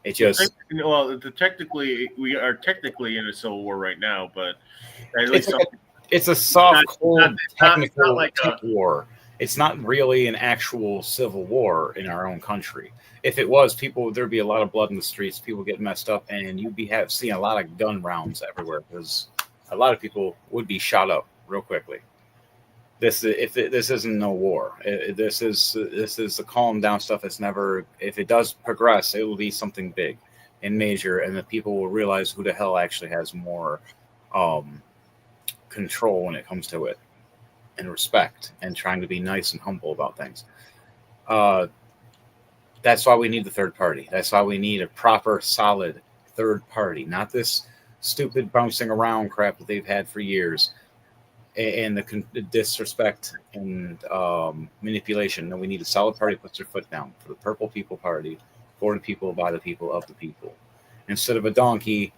It just we are technically in a civil war right now, but it's a soft, cold, technical war. It's not really an actual civil war in our own country. If it was, there'd be a lot of blood in the streets. People get messed up, and you'd be seeing a lot of gun rounds everywhere because a lot of people would be shot up real quickly. This isn't no war. This is the calm down stuff. It's never. If it does progress, it will be something big and major, and the people will realize who the hell actually has more control when it comes to it, and respect, and trying to be nice and humble about things. That's why we need the third party. That's why we need a proper, solid third party, not this stupid bouncing around crap that they've had for years. And the disrespect and manipulation. No, we need a solid party that puts their foot down. For the Purple People Party, for the people, by the people, of the people. Instead of a donkey,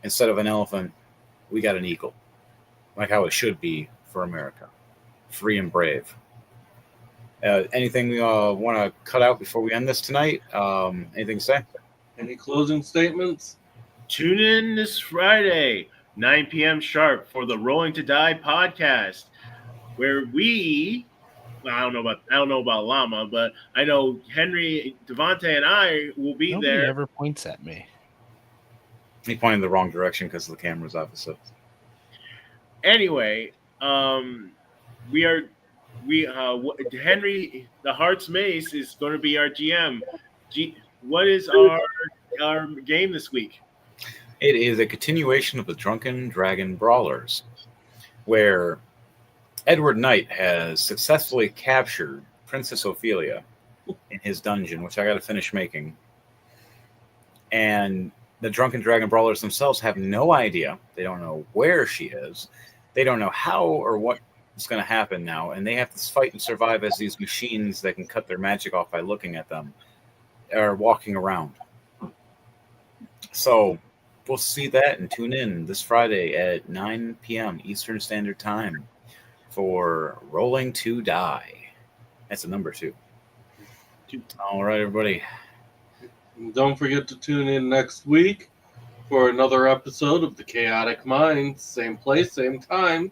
instead of an elephant, we got an eagle. Like how it should be for America. Free and brave. Anything we want to cut out before we end this tonight? Anything to say? Any closing statements? Tune in this Friday, 9 p.m. sharp for the Rolling to Die podcast, where I don't know about Llama, but I know Henry, Devontae, and I will be Nobody there. Ever points at me. He pointed in the wrong direction because the camera's opposite. Anyway, Henry, the Hearts Mace is going to be our GM. What is our game this week? It is a continuation of the Drunken Dragon Brawlers, where Edward Knight has successfully captured Princess Ophelia in his dungeon, which I got to finish making. And the Drunken Dragon Brawlers themselves have no idea. They don't know where she is. They don't know how or what is going to happen now. And they have to fight and survive as these machines that can cut their magic off by looking at them are walking around. So we'll see that and tune in this Friday at 9 p.m. Eastern Standard Time for Rolling to Die. That's a number 2. All right, everybody. Don't forget to tune in next week for another episode of The Chaotic Minds. Same place, same time,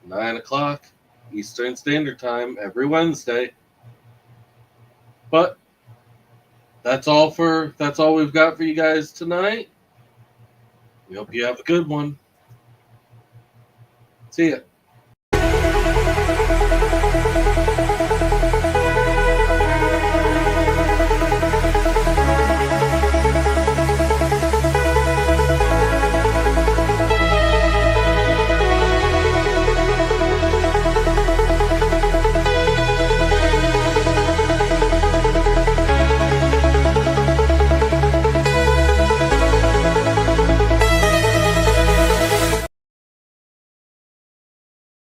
9 o'clock Eastern Standard Time every Wednesday. But that's all we've got for you guys tonight. We hope you have a good one. See ya.